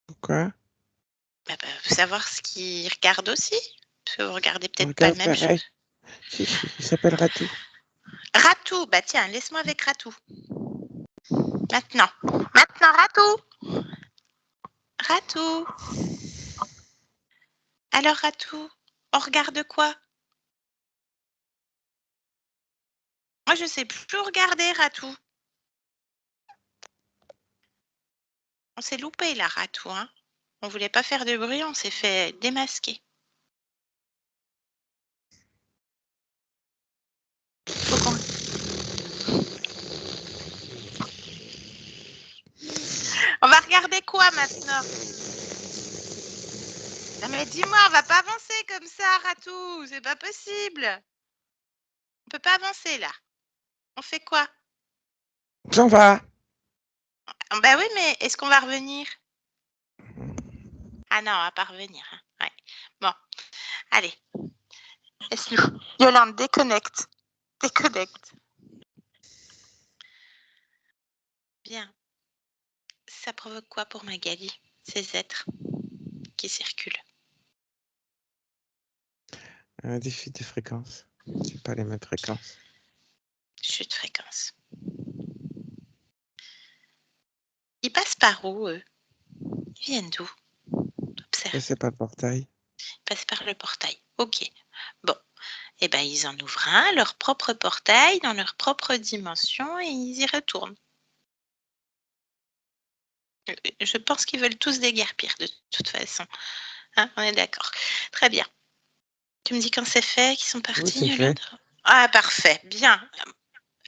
Pourquoi? Bah, faut savoir ce qu'il regarde aussi. Parce que vous regardez On peut-être pas regarde la même pareil. chose. Si, il s'appelle Ratou. Ratou, bah tiens, laisse-moi avec Ratou. Maintenant, Ratou. Ratou. Alors, Ratou, on regarde quoi? Moi, je sais plus regarder, Ratou. On s'est loupé, là, Ratou. Hein. On voulait pas faire de bruit, on s'est fait démasquer. Faut qu'on... On va regarder quoi maintenant? Non, mais dis-moi, on va pas avancer comme ça, Ratou. C'est pas possible. On peut pas avancer, là. On fait quoi? S'en va. Bah oui, mais est-ce qu'on va revenir? Ah non, on va pas revenir. Hein. Ouais. Bon, allez. Laisse-nous. Yolande, déconnecte. Déconnecte. Bien. Ça provoque quoi pour Magali, ces êtres qui circulent? Un défi de fréquence. C'est pas les mêmes fréquences. Chute de fréquence. Ils passent par où, eux? Ils viennent d'où? Observe. C'est pas le portail. Ils passent par le portail. Ok. Bon. Eh bien, ils en ouvrent un, leur propre portail, dans leur propre dimension, et ils y retournent. Je pense qu'ils veulent tous déguerpir, de toute façon. Hein, on est d'accord. Très bien. Tu me dis quand c'est fait, qu'ils sont Oui, partis, c'est fait. Yolande? Ah, parfait, bien.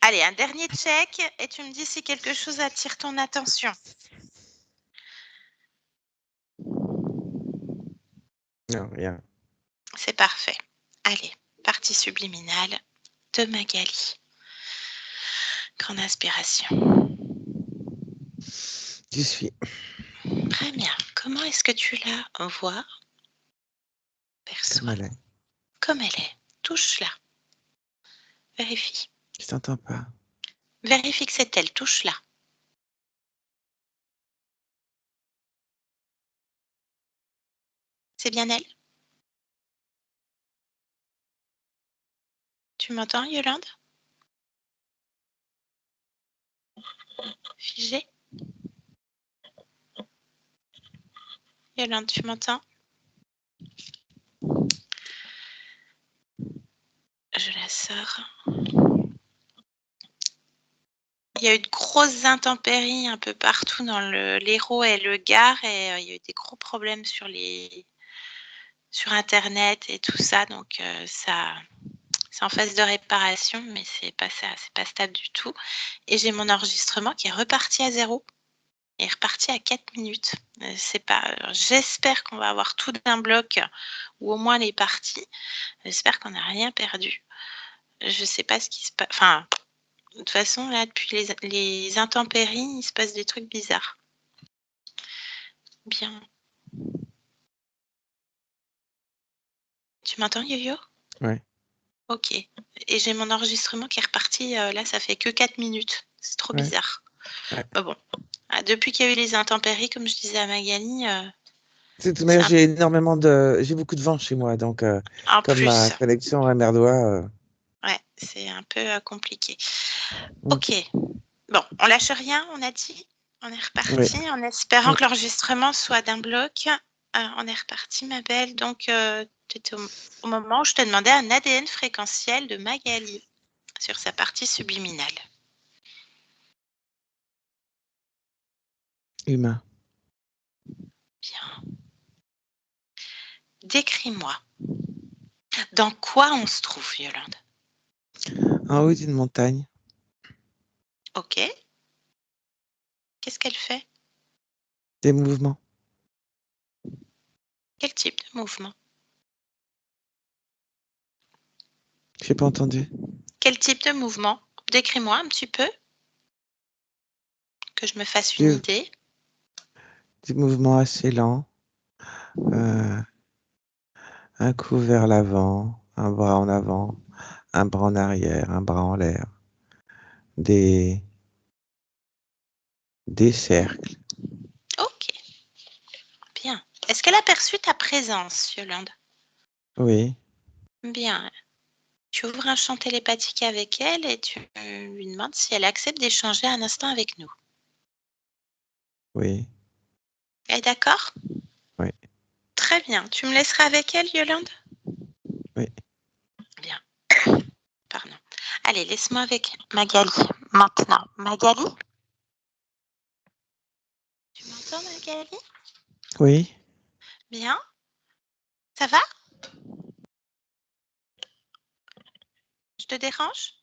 Allez, un dernier check et tu me dis si quelque chose attire ton attention. Non, rien. C'est parfait. Allez, partie subliminale de Magali. Grande inspiration. J'y suis. Très bien. Comment est-ce que tu la vois, Comme perçois, elle est. comme elle est? Touche-la. Vérifie. Je t'entends pas. Vérifie que c'est elle. Touche-la. C'est bien elle? Tu m'entends, Yolande? Figée? Yolande, tu m'entends? Je la sors. Il y a eu de grosses intempéries un peu partout dans l'Hérault et le Gard et il y a eu des gros problèmes sur internet et tout ça, donc ça c'est en phase de réparation, mais c'est pas ça, c'est pas stable du tout. Et j'ai mon enregistrement qui est reparti à 0 et reparti à 4 minutes. C'est pas j'espère qu'on va avoir tout d'un bloc ou au moins les parties. J'espère qu'on n'a rien perdu. Je sais pas ce qui se passe. Enfin, de toute façon, là, depuis les intempéries, il se passe des trucs bizarres. Bien. Tu m'entends, Yo-Yo? Ouais. Ok. Et j'ai mon enregistrement qui est reparti, là, ça fait que 4 minutes. C'est trop Ouais. bizarre. Ouais. Bah bon. Ah, depuis qu'il y a eu les intempéries, comme je disais à Magali, De toute manière, j'ai beaucoup de vent chez moi, donc en comme ma plus, connexion est merdois. ouais, c'est un peu compliqué. Mm. Ok. Bon, on lâche rien, on a dit. On est Oui. reparti en espérant Mm. que l'enregistrement soit d'un bloc. On est reparti, ma belle. Donc, tu étais au moment où je te demandais un ADN fréquentiel de Magali sur sa partie subliminale. Humain. Bien. Décris-moi. Dans quoi on se trouve, Yolande? En haut d'une montagne. Ok. Qu'est-ce qu'elle fait? Des mouvements. Quel type de mouvement? J'ai pas entendu. Quel type de mouvement? Décris-moi un petit peu, que je me fasse une Des, idée. des mouvements assez lents. Un coup vers l'avant, un bras en avant, un bras en arrière, un bras en l'air. Des, des cercles. Ok, bien. Est-ce qu'elle a perçu ta présence, Yolande? Oui. Bien. Tu ouvres un champ télépathique avec elle et tu lui demandes si elle accepte d'échanger un instant avec nous. Oui. Elle est d'accord? Oui. Très bien. Tu me laisseras avec elle, Yolande? Oui. Bien. Pardon. Allez, laisse-moi avec Magali. Maintenant, Magali? Tu m'entends, Magali? Oui. Bien. Ça va? Je te dérange?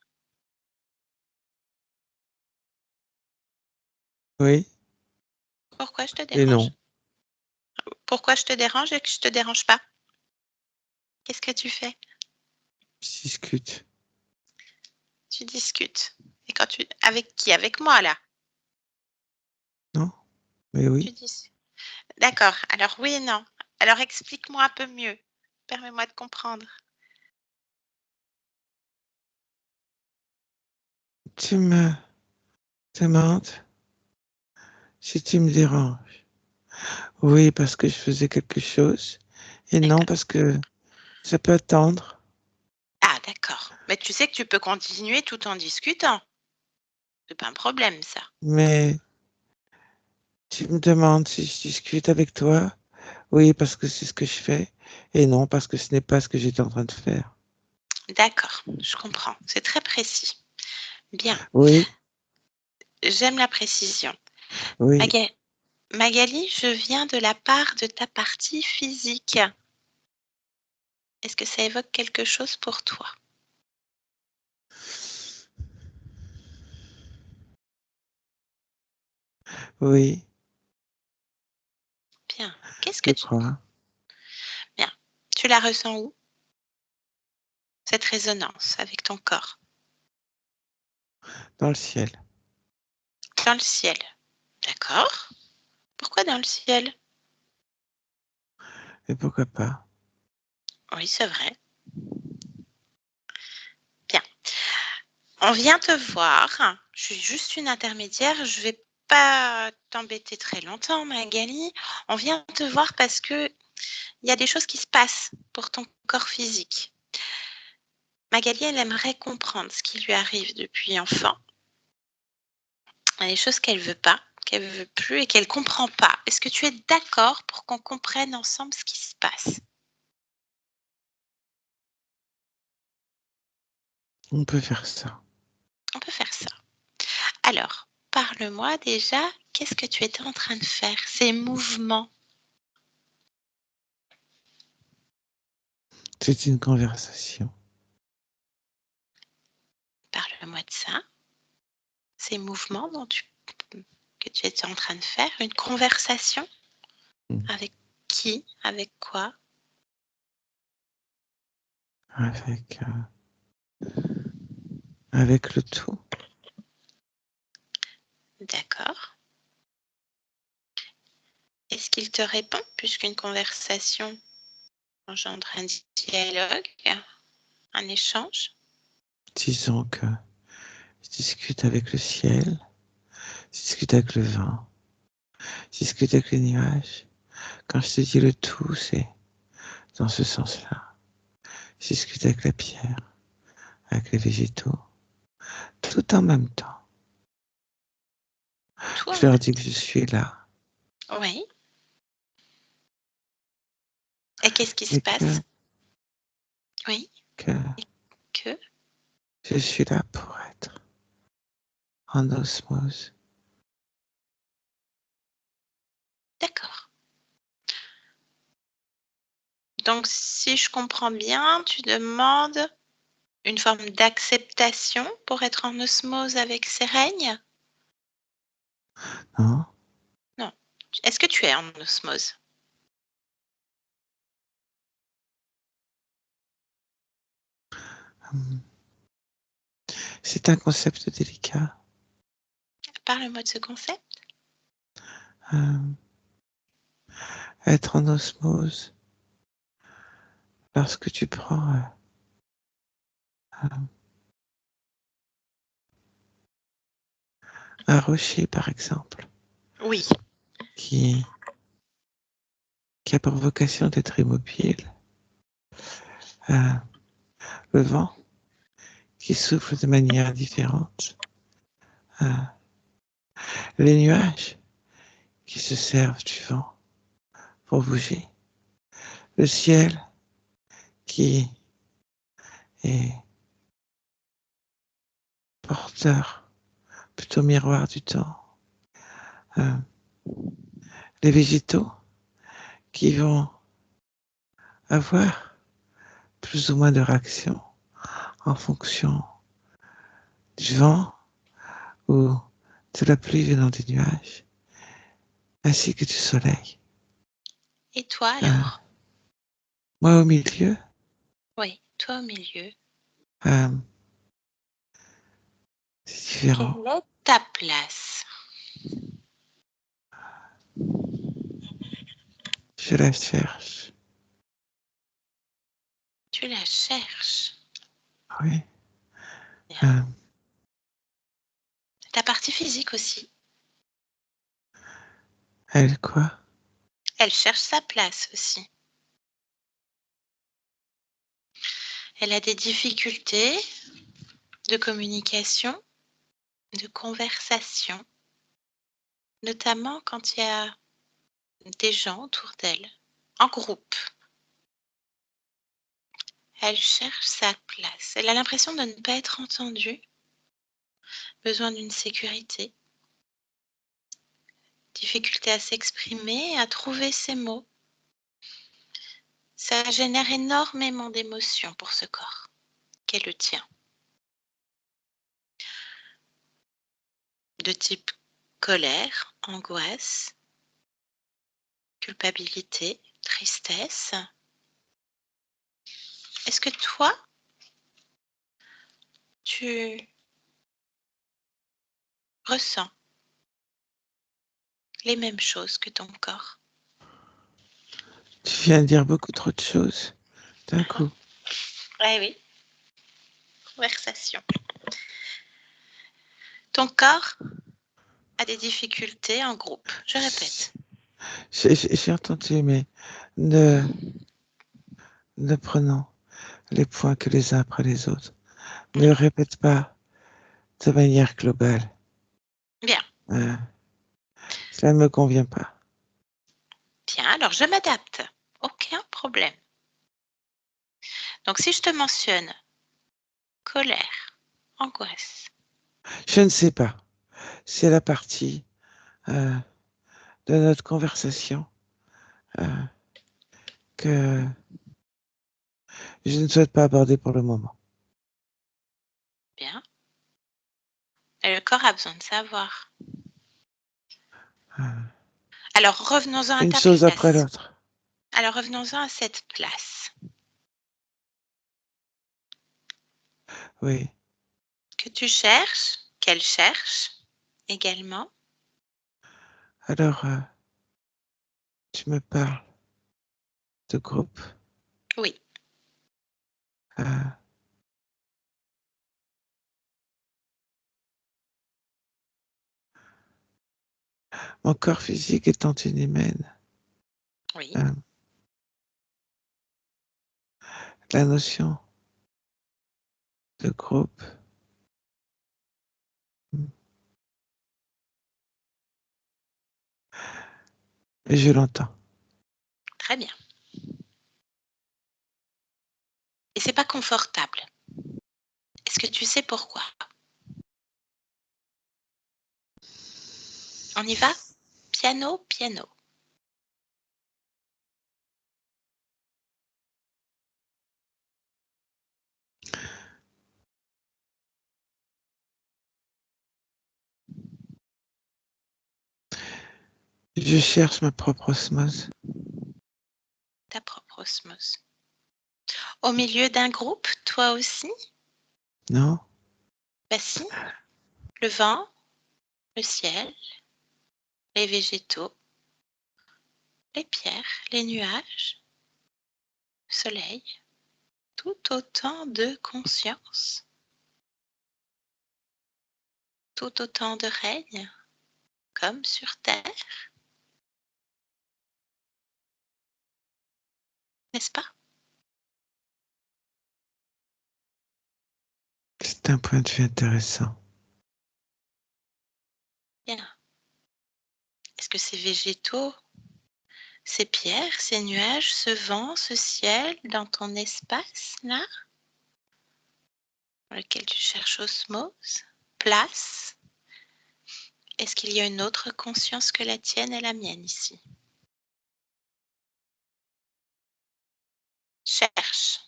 Oui. Pourquoi je te Et dérange? non. Pourquoi je te dérange et que je te dérange pas? Qu'est-ce que tu fais? Je discute. Tu discutes. Et avec qui? Avec moi, là? Non? Mais Tu oui. dis. D'accord. Alors oui et non. Alors explique-moi un peu mieux. Permets-moi de comprendre. Tu me demandes si tu me déranges. Oui, parce que je faisais quelque chose. Et non, D'accord. parce que ça peut attendre. Ah, d'accord. Mais tu sais que tu peux continuer tout en discutant. C'est pas un problème, ça. Mais tu me demandes si je discute avec toi. Oui, parce que c'est ce que je fais. Et non, parce que ce n'est pas ce que j'étais en train de faire. D'accord, je comprends. C'est très précis. Bien. Oui, J'aime la précision. oui. Maga- Magali, je viens de la part de ta partie physique. Est-ce que ça évoque quelque chose pour toi? Oui, Bien. Qu'est-ce que je tu... crois. Bien. Tu la ressens où, cette résonance avec ton corps? Dans le ciel. Dans le ciel. D'accord. Pourquoi dans le ciel? Et pourquoi pas? Oui, c'est vrai. Bien. On vient te voir. Je suis juste une intermédiaire. Je vais pas t'embêter très longtemps, Magali. On vient te voir parce que il y a des choses qui se passent pour ton corps physique. Magali, elle aimerait comprendre ce qui lui arrive depuis enfant. Il y a des choses qu'elle veut pas, qu'elle veut plus et qu'elle comprend pas. Est-ce que tu es d'accord pour qu'on comprenne ensemble ce qui se passe? On peut faire ça. On peut faire ça. Alors, parle-moi déjà, qu'est-ce que tu étais en train de faire? Ces mouvements. C'est une conversation. Parle-moi de ça. Ces mouvements que tu étais en train de faire. Une conversation Mm. avec qui? Avec quoi? Avec le tout. D'accord. Est-ce qu'il te répond puisqu'une conversation engendre un dialogue, un échange? Disons que je discute avec le ciel, je discute avec le vent, je discute avec les nuages. Quand je te dis le tout, c'est dans ce sens-là. Je discute avec la pierre, avec les végétaux, tout en même temps. Toi, Je leur dis que je suis là oui. Et qu'est-ce qui se et que, passe? Oui. que Et que? je suis là pour être en osmose. D'accord. Donc, si je comprends bien, tu demandes une forme d'acceptation pour être en osmose avec ces règnes? Non? Non. Est-ce que tu es en osmose? Hum. C'est un concept délicat. Parle-moi de ce concept. Hum. Être en osmose lorsque tu prends hum, un rocher, par exemple, Oui. qui, qui a pour vocation d'être immobile, le vent qui souffle de manière différente, euh, les nuages qui se servent du vent pour bouger, le ciel qui est porteur, plutôt miroir du temps, euh, les végétaux qui vont avoir plus ou moins de réaction en fonction du vent ou de la pluie venant des nuages, ainsi que du soleil. Et toi Euh, alors? Moi au milieu, Oui, toi au milieu. euh, c'est différent. Quelle est ta place? Je la cherche. Tu la cherches. Oui. Bien. Euh, Ta partie physique aussi. Elle quoi? Elle cherche sa place aussi. Elle a des difficultés de communication, de conversation, notamment quand il y a des gens autour d'elle, en groupe. Elle cherche sa place. Elle a l'impression de ne pas être entendue, besoin d'une sécurité, difficulté à s'exprimer, à trouver ses mots. Ça génère énormément d'émotions pour ce corps qu'est le tien, de type colère, angoisse, culpabilité, tristesse. Est-ce que toi, tu ressens les mêmes choses que ton corps? Tu viens de dire beaucoup trop de choses d'un coup. Oui. Conversation. Ton corps a des difficultés en groupe. Je répète. J'ai entendu, mais ne prenons les points que les uns après les autres. Ne répète pas de manière globale. Bien. Cela ne me convient pas. Bien, alors je m'adapte. Aucun problème. Donc si je te mentionne colère, angoisse. Je ne sais pas. C'est la partie de notre conversation que je ne souhaite pas aborder pour le moment. Bien. Et le corps a besoin de savoir. Alors revenons-en à Une ta chose après place. l'autre. Alors revenons-en à cette place. Oui. Que tu cherches, qu'elle cherche également. Alors, tu me parles de groupe. Oui. Mon corps physique étant une humaine. Oui. La notion de groupe. Et je l'entends. Très bien. Et c'est pas confortable. Est-ce que tu sais pourquoi? On y va? Piano, piano. Je cherche ma propre osmose. Ta propre osmose. Au milieu d'un groupe, toi aussi? Non? Bah si. Le vent, le ciel, les végétaux, les pierres, les nuages, le soleil, tout autant de conscience, tout autant de règne, comme sur terre, n'est-ce pas? C'est un point de vue intéressant. Bien. Est-ce que ces végétaux, ces pierres, ces nuages, ce vent, ce ciel, dans ton espace, là, dans lequel tu cherches osmose, place, est-ce qu'il y a une autre conscience que la tienne et la mienne ici? Cherche,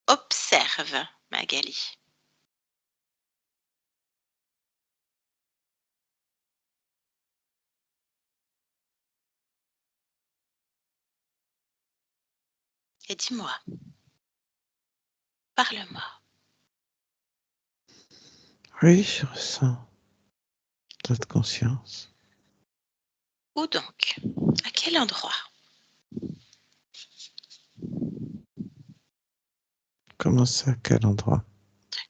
observe, Magali. Et dis-moi, parle-moi. Oui, je ressens notre conscience. Où donc? À quel endroit? Comment ça, quel endroit?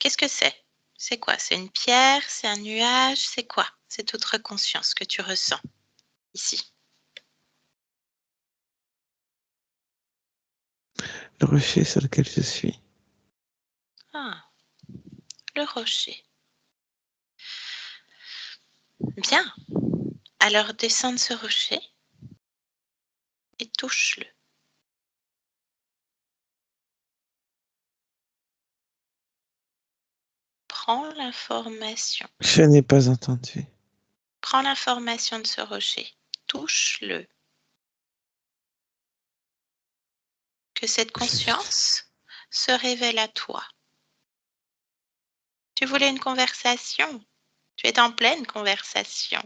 Qu'est-ce que c'est? C'est quoi? C'est une pierre? C'est un nuage? C'est quoi? Cette autre conscience que tu ressens ici? Le rocher sur lequel je suis. Ah, le rocher. Bien. Alors descends de ce rocher et touche-le. Prends l'information. Je n'ai pas entendu. Prends l'information de ce rocher. Touche-le. Que cette conscience se révèle à toi. Tu voulais une conversation. Tu es en pleine conversation.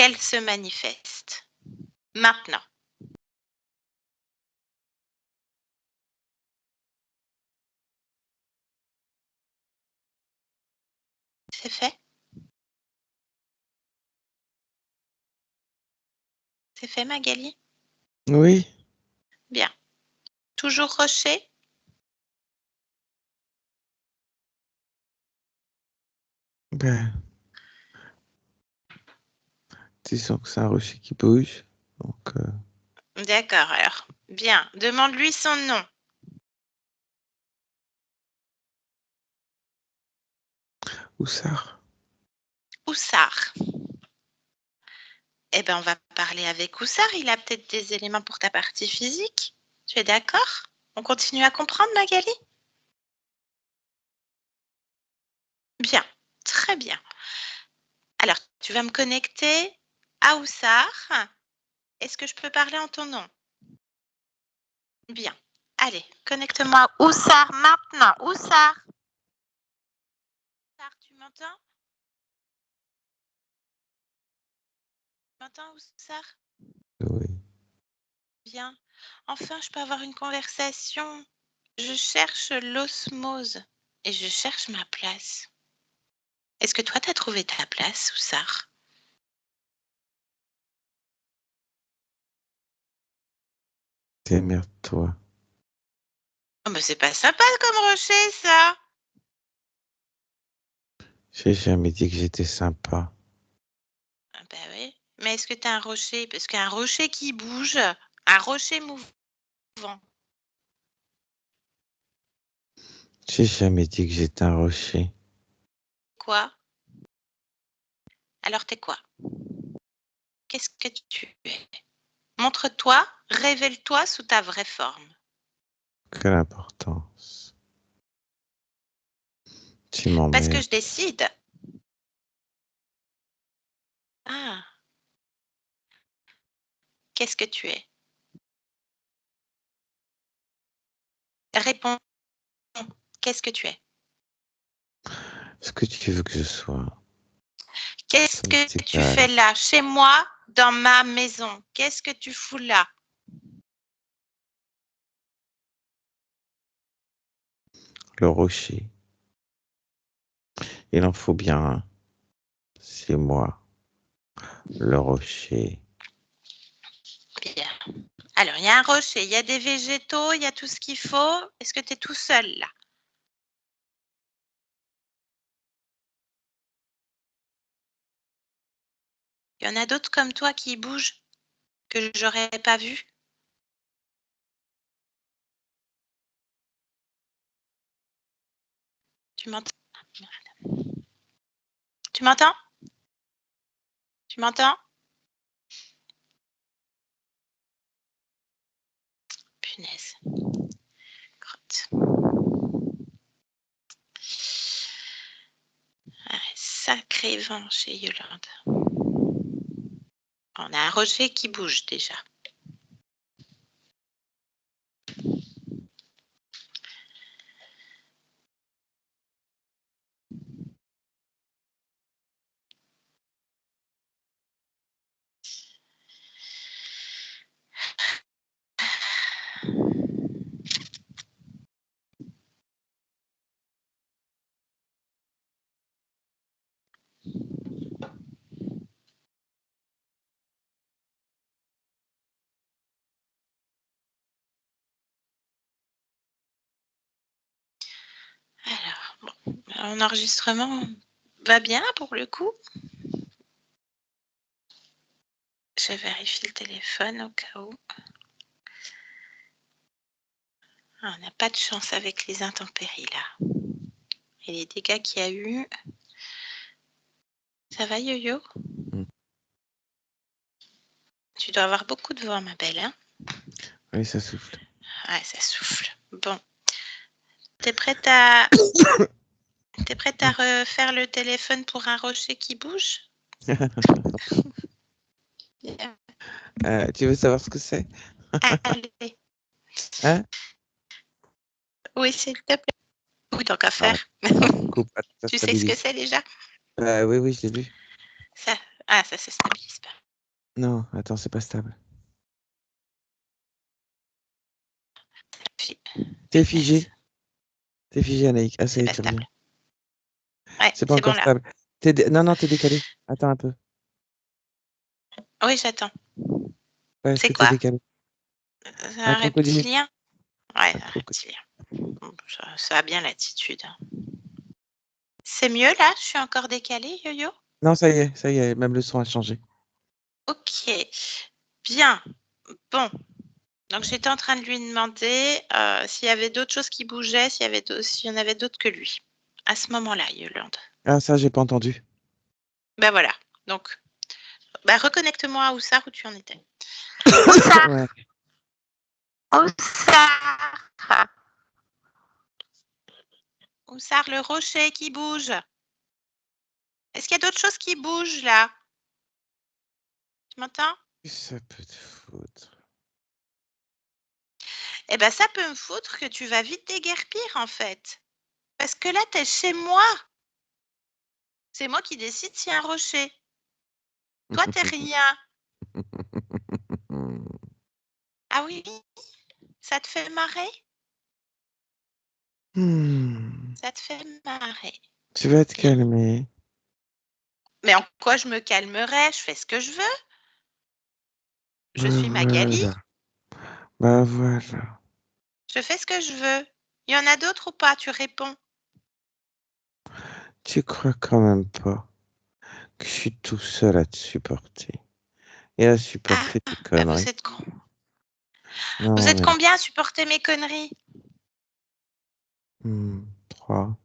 qu'elle se manifeste. Maintenant. C'est fait? C'est fait, Magali? Oui. Bien. Toujours rocher? Ben, disons que c'est un rocher qui bouge. Donc, D'accord, alors. Bien. Demande-lui son nom. Oussard. Oussard. Eh bien, on va parler avec Oussard. Il a peut-être des éléments pour ta partie physique. Tu es d'accord? On continue à comprendre, Magali? Bien. Très bien. Alors, tu vas me connecter à Oussard. Est-ce que je peux parler en ton nom? Bien. Allez, connecte-moi à Oussard maintenant. Oussard. Oussard, tu m'entends? Tu m'entends, Oussard? Oui. Bien. Enfin, je peux avoir une conversation. Je cherche l'osmose et je cherche ma place. Est-ce que toi, tu as trouvé ta place, Oussard? Démerde-toi. Oh, mais c'est pas sympa comme rocher, ça. J'ai jamais dit que j'étais sympa. Ah bah oui. Mais est-ce que tu as un rocher? Parce qu'un rocher qui bouge, un rocher mouvant. J'ai jamais dit que j'étais un rocher. Quoi? Alors, t'es quoi? Qu'est-ce que tu es? Montre-toi, révèle-toi sous ta vraie forme. Quelle importance. Tu Parce que m'emmerdes. je décide. Ah, qu'est-ce que tu es? Réponds. Qu'est-ce que tu es? Ce que tu veux que je sois. Qu'est-ce Ça que m'est tu égal. fais là, chez moi, dans ma maison? Qu'est-ce que tu fous là? Le rocher. Il en faut bien un. C'est moi. Le rocher. Bien. Alors, il y a un rocher, il y a des végétaux, il y a tout ce qu'il faut. Est-ce que tu es tout seul là? Il y en a d'autres comme toi qui bougent que j'aurais pas vu? Tu m'entends? Tu m'entends? Tu m'entends? Punaise. Crotte. Ah, sacré vent chez Yolande. On a un rocher qui bouge déjà. Alors, bon, l'enregistrement va bien pour le coup. Je vérifie le téléphone au cas où. Ah, on n'a pas de chance avec les intempéries là. Et les dégâts qu'il y a eu. Ça va, Yo-Yo? Tu dois avoir beaucoup de vent, ma belle, hein? Oui, ça souffle. Ouais, ça souffle. Bon. T'es prête à refaire le téléphone pour un rocher qui bouge? Tu veux savoir ce que c'est? Allez. Hein? Oui, s'il te plaît. Oui, tant qu'à Ah, faire. coupe, ça Tu sais ce que stabilise. c'est déjà? Oui, oui, je l'ai vu. Ça, ça se stabilise pas. Non, attends, c'est pas stable. T'es figé. T'es figé, Anaïk. Ah, ça C'est y est, pas tu stable. reviens. Ouais, C'est pas c'est bon encore là. stable. Non, t'es décalé. Attends un peu. Oui, j'attends. Ouais, est-ce C'est que t'es quoi? décalé? Un Un crocodile. reptilien? Ouais, Un un crocodile. reptilien. Bon, ça a bien l'attitude. C'est mieux là? Je suis encore décalée, Yo-Yo? Non, ça y est, même le son a changé. Ok, bien. Bon, donc j'étais en train de lui demander s'il y avait d'autres choses qui bougeaient, s'il y en avait d'autres que lui. À ce moment-là, Yolande. Ah, ça, j'ai pas entendu. Ben voilà. Donc, reconnecte-moi à Oussard où tu en étais. Oussard! Ouais. Oussard! Oussard, le rocher qui bouge. Est-ce qu'il y a d'autres choses qui bougent là? Tu m'entends? Ça peut te foutre. Eh ben, ça peut me foutre que tu vas vite déguerpir en fait. Parce que là, t'es chez moi. C'est moi qui décide s'il y a un rocher. Toi, t'es rien. Ah oui? Ça te fait marrer? Ça te fait marrer. Tu vas te Bien. calmer. Mais en quoi je me calmerai? Je fais ce que je veux. Je Bah suis Magali. voilà. Bah voilà. Je fais ce que je veux. Il y en a d'autres ou pas? Tu réponds. Tu crois quand même pas que je suis tout seul à te supporter et à supporter tes Ah, vous conneries. êtes con. Vous Non, êtes mais combien à supporter mes conneries? 3.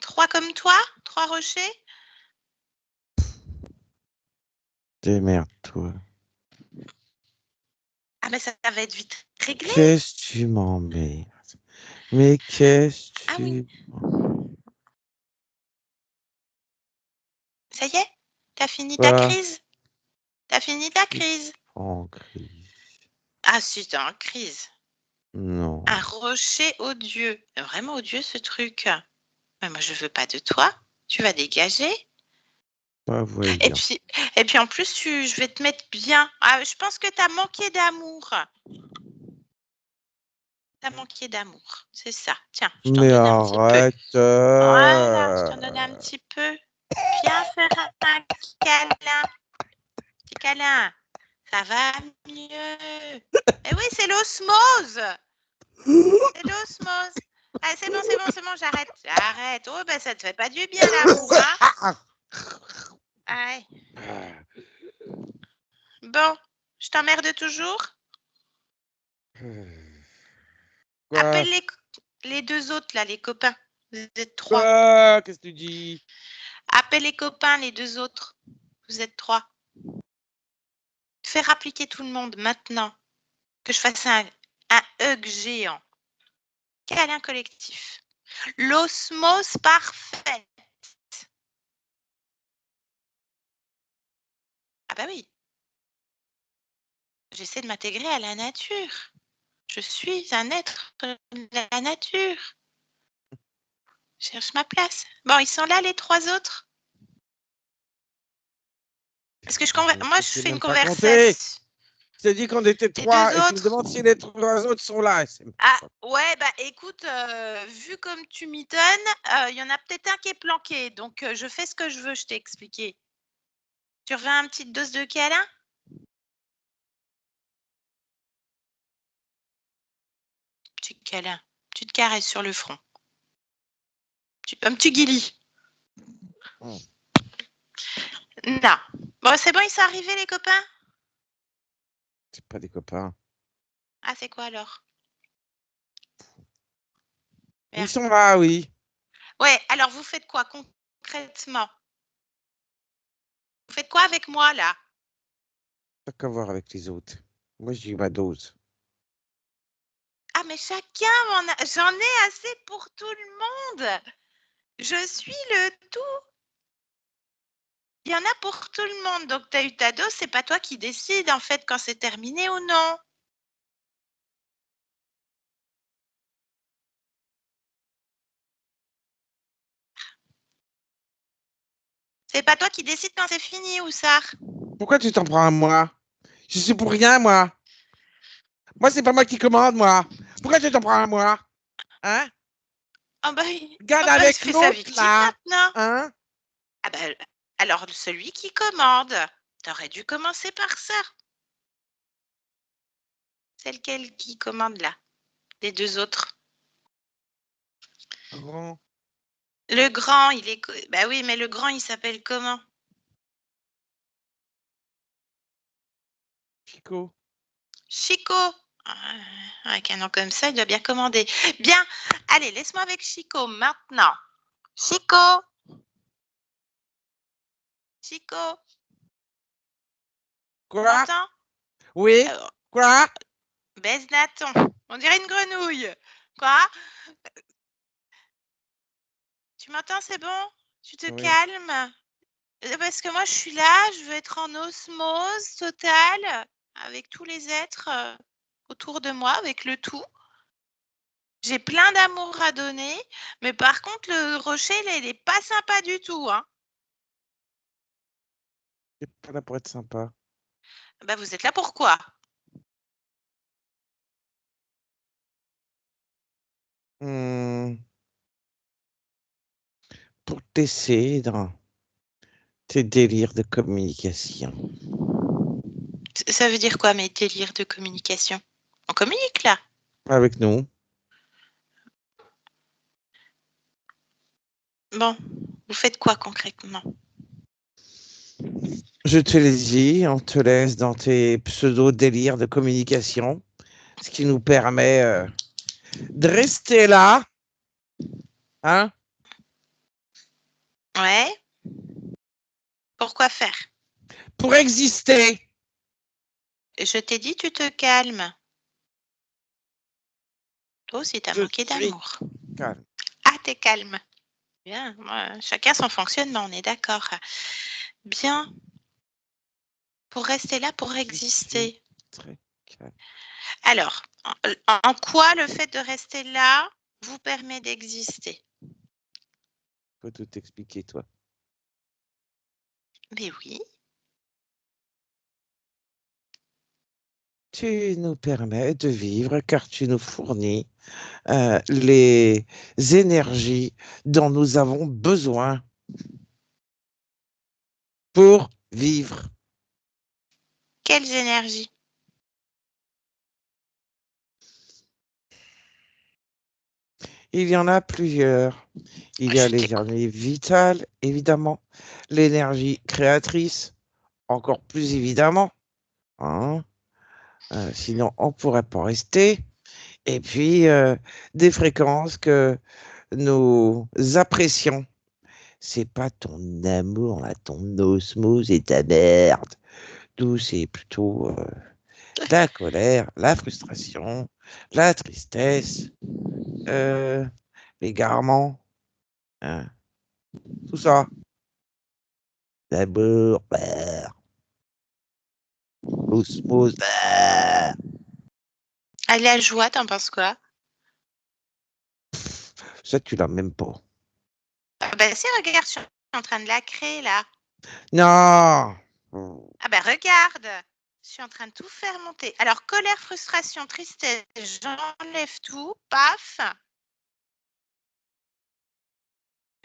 3 comme toi? 3 rochers? Démerde-toi. Ah, mais ça va être vite réglé. Qu'est-ce que tu m'emmerdes? Mais qu'est-ce que Ah oui. tu... Ça y est? T'as fini ta Quoi? crise? T'as fini ta crise? En crise. Ah si, t'es en crise. Non. Un rocher odieux. Vraiment odieux ce truc. Mais moi je veux pas de toi. Tu vas dégager. Pas voyant. Et puis en plus, je vais te mettre bien. Ah, je pense que t'as manqué d'amour. T'as manqué d'amour. C'est ça. Tiens, je t'en Mais donne un petit peu. arrête. Voilà, je t'en donne un petit peu. Viens faire un câlin. Petit câlin. Ça va mieux. Eh oui, c'est l'osmose. C'est l'osmose. Ah, c'est bon, j'arrête. J'arrête. Oh, ben ça te fait pas du bien l'amour, hein? Ah, ouais. Bon, je t'emmerde toujours. Quoi? Appelle les 2 autres, là, les copains. Vous êtes 3. Quoi? Qu'est-ce que tu dis? Appelle les copains, les 2 autres. Vous êtes 3. Fais appliquer tout le monde maintenant. Que je fasse un hug géant. Câlin collectif. L'osmose parfaite. Ah bah oui. J'essaie de m'intégrer à la nature. Je suis un être de la nature. Je cherche ma place. Bon, ils sont là, les 3 autres? Parce que moi, je Je t'ai fais une même pas compté. conversation. Je t'ai dit qu'on était Les 2 3 et tu me autres? demandes si les 3 autres sont là. Ah, ouais, bah écoute, vu comme tu m'étonnes, il y en a peut-être un qui est planqué. Donc, je fais ce que je veux, je t'ai expliqué. Tu veux une petite dose de câlin? Petit câlin. Tu te caresses sur le front. Un petit guilis. Non. Bon, c'est bon, ils sont arrivés, les copains? C'est pas des copains. Ah, c'est quoi alors? Ils sont là, oui. Ouais, alors vous faites quoi concrètement? Vous faites quoi avec moi là? T'as qu'à voir avec les autres. Moi, j'ai eu ma dose. Ah, mais chacun j'en ai assez pour tout le monde. Je suis le tout. Il y en a pour tout le monde. Donc, tu as eu ta dose, c'est pas toi qui décides en fait quand c'est terminé ou non. C'est pas toi qui décides quand c'est fini, Oussard. Pourquoi tu t'en prends à moi? Je suis pour rien, moi. Moi, c'est pas moi qui commande, moi. Pourquoi tu t'en prends à moi? Hein? Oh bah, Garde il avec se fait sa l'autre, victime là. maintenant. Hein? Ah bah, alors celui qui commande. T'aurais dû commencer par ça. C'est lequel qui commande là? Les deux autres. Grand. Le grand, il est... Bah oui, mais le grand, il s'appelle comment? Chico. Chico. Avec un nom comme ça, il doit bien commander. Bien, allez, laisse-moi avec Chico maintenant. Chico. Chico, tu Quoi? m'entends? Oui? Quoi? Baise Nathan. On dirait une grenouille. Quoi? Tu m'entends, c'est bon? Tu te Oui. calmes? Parce que moi, je suis là, je veux être en osmose totale avec tous les êtres autour de moi, avec le tout. J'ai plein d'amour à donner, mais par contre, le rocher, là, il n'est pas sympa du tout. Hein. C'est pas là pour être sympa. Bah, vous êtes là pourquoi? Pour t'essayer dans tes délires de communication. Ça veut dire quoi, mes délires de communication? On communique là? Avec nous. Bon, vous faites quoi concrètement? Je te l'ai dit, on te laisse dans tes pseudo-délires de communication, ce qui nous permet de rester là, hein, Ouais? Pourquoi faire? pour exister. Je t'ai dit, tu te calmes. Toi aussi, t'as Je manqué suis d'amour. calme. Ah, t'es calme. Bien, chacun son fonctionnement, on est d'accord. Bien, pour rester là, pour Je suis exister. très calme. Alors, en quoi le fait de rester là vous permet d'exister? Faut tout expliquer, toi. Mais oui. Tu nous permets de vivre car tu nous fournis les énergies dont nous avons besoin pour vivre. Quelles énergies? Il y en a plusieurs. Il y a Je t'écoute. l'énergie vitale, évidemment, l'énergie créatrice, encore plus évidemment, hein. Sinon, on ne pourrait pas rester. Et puis, des fréquences que nous apprécions. C'est pas ton amour, là, ton osmose et ta merde. Tout, c'est plutôt la colère, la frustration, la tristesse, l'égarement, hein, tout ça. L'amour, l'osmose, Ah, la joie, t'en penses quoi? ça, tu l'as même pas. Ah bah si, regarde, je suis en train de la créer là. Non! Ah bah regarde, je suis en train de tout faire monter. Alors, colère, frustration, tristesse, j'enlève tout, paf.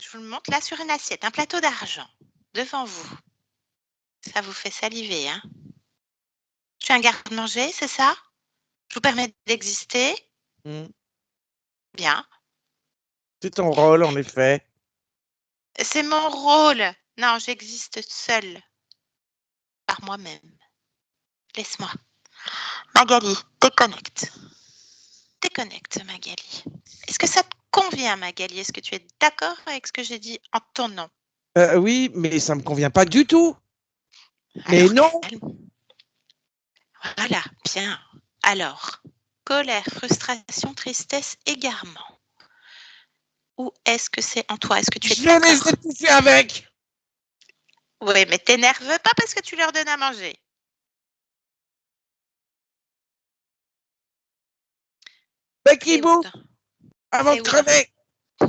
Je vous le montre là sur une assiette, un plateau d'argent, devant vous. Ça vous fait saliver, hein? Je suis un garde-manger, c'est ça? Je vous permets d'exister? Bien. C'est ton rôle, en effet. C'est mon rôle. Non, j'existe seule, par moi-même. Laisse-moi. Magali, déconnecte. Déconnecte, Magali. Est-ce que ça te convient, Magali? Est-ce que tu es d'accord avec ce que j'ai dit en ton nom? Oui, mais ça me convient pas du tout. Mais Alors, non! calme. Voilà, bien. Alors, colère, frustration, tristesse, égarement. Ou est-ce que c'est en toi? Est-ce que tu es Je les d'accord? ai touchés avec! Oui, mais t'énerve pas parce que tu leur donnes à manger. Becky C'est où? Boo, avant de C'est où crever!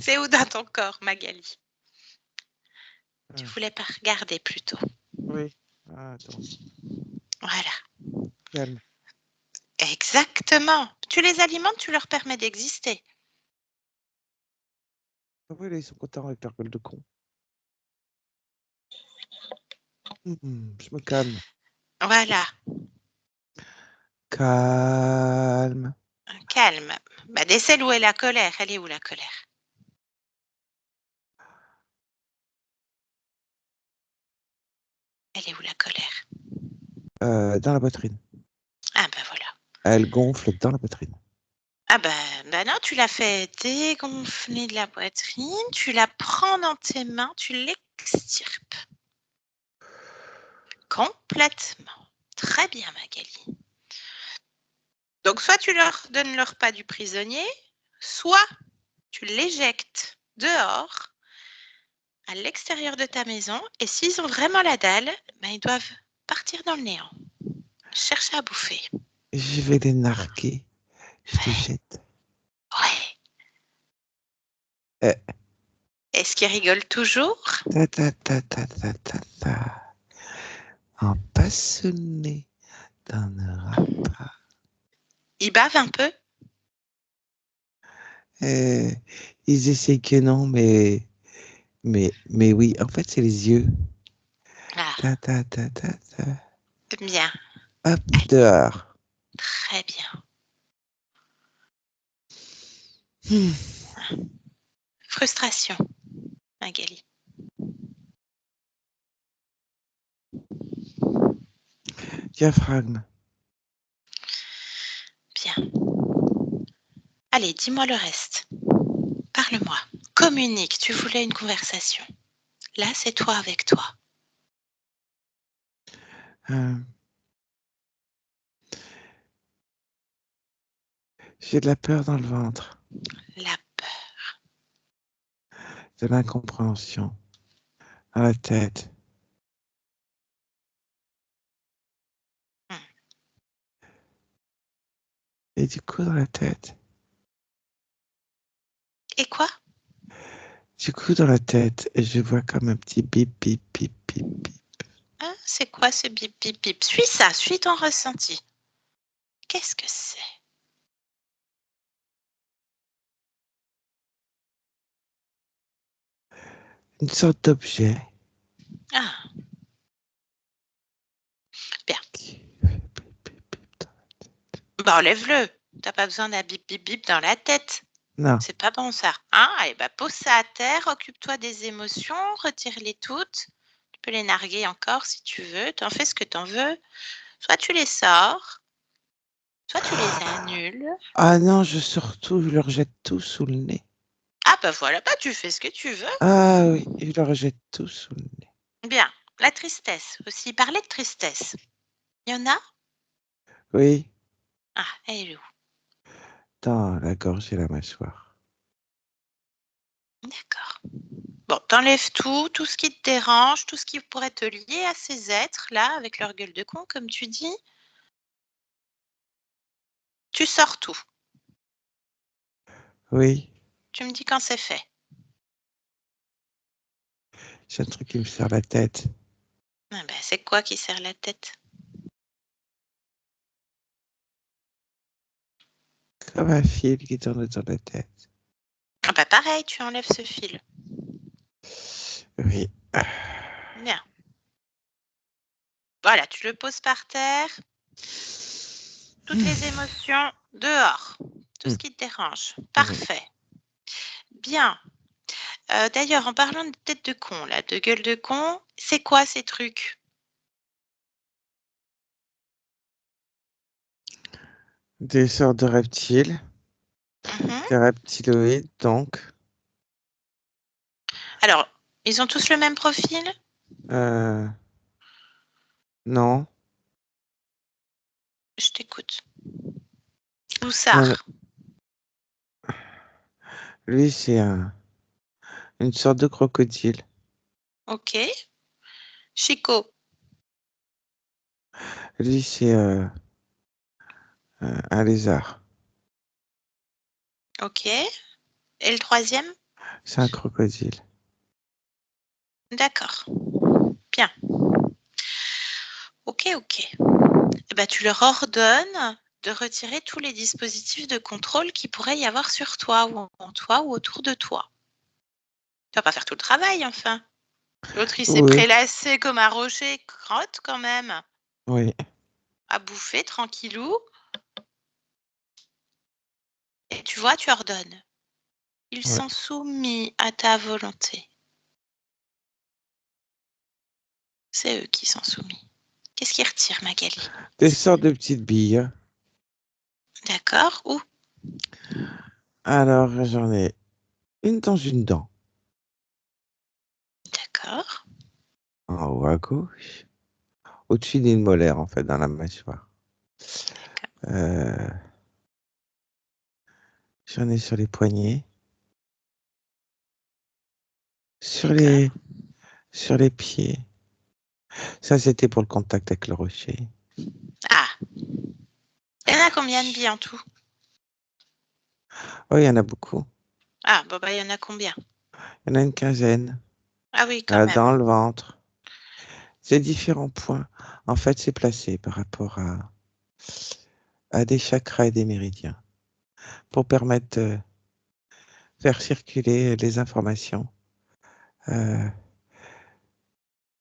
C'est où dans ton corps, Magali? Tu voulais pas regarder plutôt. Oui. Ah, attends, Voilà. calme. Exactement. Tu les alimentes, tu leur permets d'exister. Ah ouais, là, ils sont contents avec leur gueule de con. Je me calme. Voilà. Calme. Calme. Bah, décèle où est la colère. Elle est où la colère? Elle est où la colère? Dans la poitrine. Ah ben voilà. Elle gonfle dans la poitrine. Ah ben non, tu la fais dégonfler de la poitrine, tu la prends dans tes mains, tu l'extirpes. Complètement. Très bien, Magali. Donc, soit tu leur donnes le repas du prisonnier, soit tu l'éjectes dehors, à l'extérieur de ta maison, et s'ils ont vraiment la dalle, ben, ils doivent partir dans le néant. Chercher à bouffer. Je vais les narguer. Je les jette. Ouais. Euh. Est-ce qu'ils rigolent toujours? Ta ta ta ta ta ta ta. Un passionné donnera pas. Ils bavent un peu? Ils essayent que non, mais oui, en fait, c'est les yeux. Ah, Ta ta ta ta ta. bien. Hop, dehors. Très bien. Frustration, Magali. Diaphragme. Bien. Allez, dis-moi le reste. Parle-moi. Communique. Tu voulais une conversation. Là, c'est toi avec toi. J'ai de la peur dans le ventre, La peur. de l'incompréhension, dans la tête. Et du coup, dans la tête. Et quoi? Du coup, dans la tête, je vois comme un petit bip, bip, bip, bip, bip. Hein, c'est quoi ce bip bip bip? Suis ça, suis ton ressenti. Qu'est-ce que c'est? Une sorte d'objet. Ah, bien. Qui fait bip, bip, bip. Bah, enlève-le. T'as pas besoin d'un bip bip bip dans la tête. Non, C'est pas bon ça. Hein? Allez, bah, pose ça à terre, occupe-toi des émotions, retire-les toutes. Tu peux les narguer encore si tu veux. T'en fais ce que t'en veux. Soit tu les sors, soit tu les annules. ah non, je leur jette tout sous le nez. Ah bah voilà, bah tu fais ce que tu veux. Ah oui, je leur jette tout sous le nez. Bien. La tristesse aussi. Parler de tristesse. Il y en a? Oui, Ah, elle est où? dans la gorge et la mâchoire. D'accord. Bon, t'enlèves tout ce qui te dérange, tout ce qui pourrait te lier à ces êtres-là, avec leur gueule de con, comme tu dis. Tu sors tout. Oui, Tu me dis quand c'est fait. j'ai un truc qui me serre la tête. Ah ben, c'est quoi qui serre la tête? Comme un fil qui tourne dans la tête. Ah bah pareil, tu enlèves ce fil. Oui. Bien. Voilà, tu le poses par terre. Toutes les émotions dehors. Tout ce qui te dérange. Parfait. Bien. D'ailleurs, en parlant de tête de con, là, de gueule de con, c'est quoi ces trucs? Des sortes de reptiles. Mhm. Des reptiloïdes, donc. Alors, ils ont tous le même profil? Non. Je t'écoute. Non, Moussard. lui, c'est une sorte de crocodile. Ok. Chico. Lui, c'est un lézard. Ok. Et le troisième? C'est un crocodile. D'accord. Bien. Ok. Eh ben, tu leur ordonnes de retirer tous les dispositifs de contrôle qu'il pourrait y avoir sur toi ou en toi ou autour de toi. Tu vas pas faire tout le travail, enfin. L'autre, il s'est Oui, prélassé comme un rocher, crotte quand même, oui, à bouffer tranquillou. Et tu vois, tu ordonnes. Ils oui. sont soumis à ta volonté. C'est eux qui sont soumis. Qu'est-ce qu'ils retirent, Magali? Des sortes de petites billes. D'accord? Où? Alors, j'en ai une dans une dent, D'accord. en haut à gauche, au-dessus d'une molaire, en fait, dans la mâchoire. Euh, J'en ai sur les poignets, sur D'accord. sur les pieds. Ça, c'était pour le contact avec le rocher. Ah, il y en a combien de billes en tout? Oh, il y en a beaucoup. Ah, bon, bah, il y en a combien? Il y en a une quinzaine. Ah oui, quand même. Dans le ventre. C'est différents points. En fait, c'est placé par rapport à des chakras et des méridiens pour permettre de faire circuler les informations euh,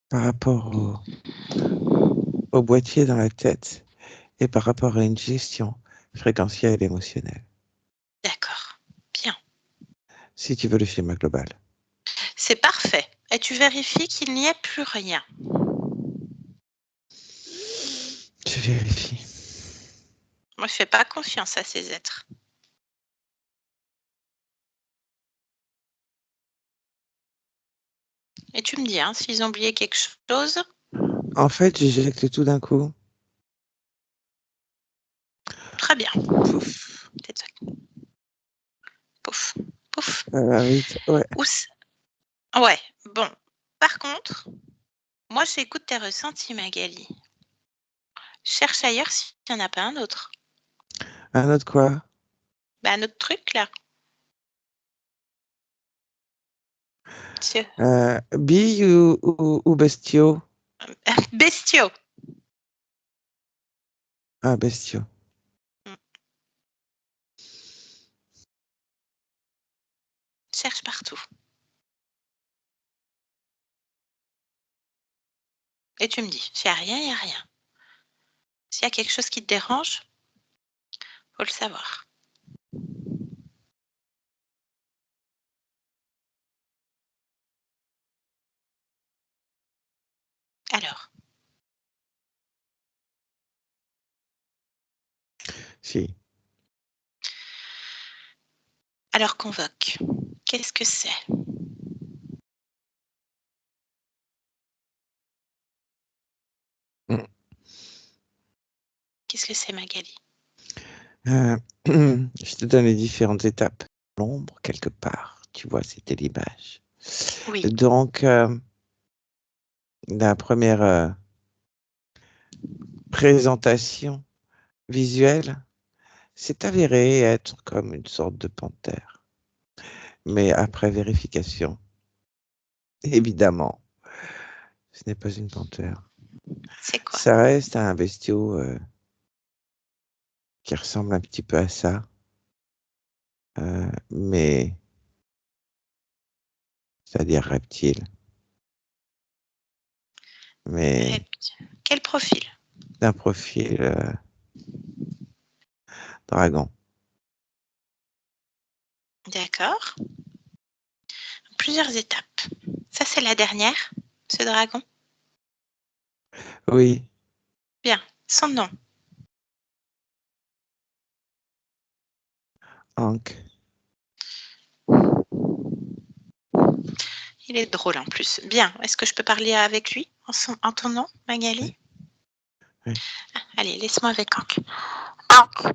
par rapport au boîtier dans la tête et par rapport à une gestion fréquentielle et émotionnelle. D'accord. Bien. Si tu veux le schéma global. C'est parfait. Et tu vérifies qu'il n'y ait plus rien. Je vérifie. Moi, je fais pas confiance à ces êtres. Et tu me dis, hein, s'ils ont oublié quelque chose. En fait, j'éjecte tout d'un coup. Très bien. Pouf. Peut-être. Pouf. Pouf. Vite. Ouais. Ouais. Bon. Par contre, moi, j'écoute tes ressentis, Magali. Cherche ailleurs s'il n'y en a pas un autre. Un autre quoi? Bah, un autre truc, là. Tiens. Billes ou bestiaux? Bestiaux. Ah, bestiaux. Mm. Cherche partout. Et tu me dis, s'il n'y a rien, il n'y a rien. S'il y a quelque chose qui te dérange, faut le savoir. Alors, Si. alors convoque. Qu'est-ce que c'est? Mm. Qu'est-ce que c'est, Magali? Je te donne les différentes étapes. L'ombre, quelque part, tu vois, c'était l'image. Oui. Donc, la première présentation visuelle s'est avérée être comme une sorte de panthère. Mais après vérification, évidemment, ce n'est pas une panthère. C'est quoi? Ça reste un bestiau qui ressemble un petit peu à ça, mais c'est-à-dire reptile, mais Quel profil? d'un profil dragon. D'accord. Plusieurs étapes. Ça, c'est la dernière, ce dragon? Oui, Bien. Son nom? Hank. Il est drôle en plus. Bien. Est-ce que je peux parler avec lui en ton nom, Magali? Oui, oui. Ah, allez, laisse-moi avec Hank. Hank,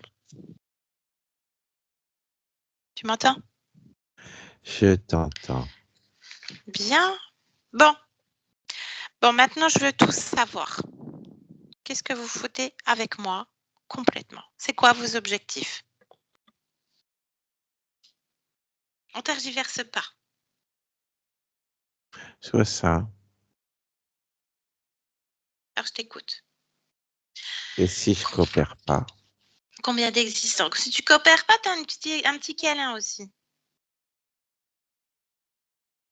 tu m'entends? Je t'entends. Bien. Bon. Bon, maintenant, je veux tout savoir. Qu'est-ce que vous foutez avec moi complètement? C'est quoi vos objectifs? On tergiverse pas. Je vois ça. Alors, je t'écoute. Et si je coopère pas? Combien d'existants? Si tu coopères pas, tu as un petit câlin aussi.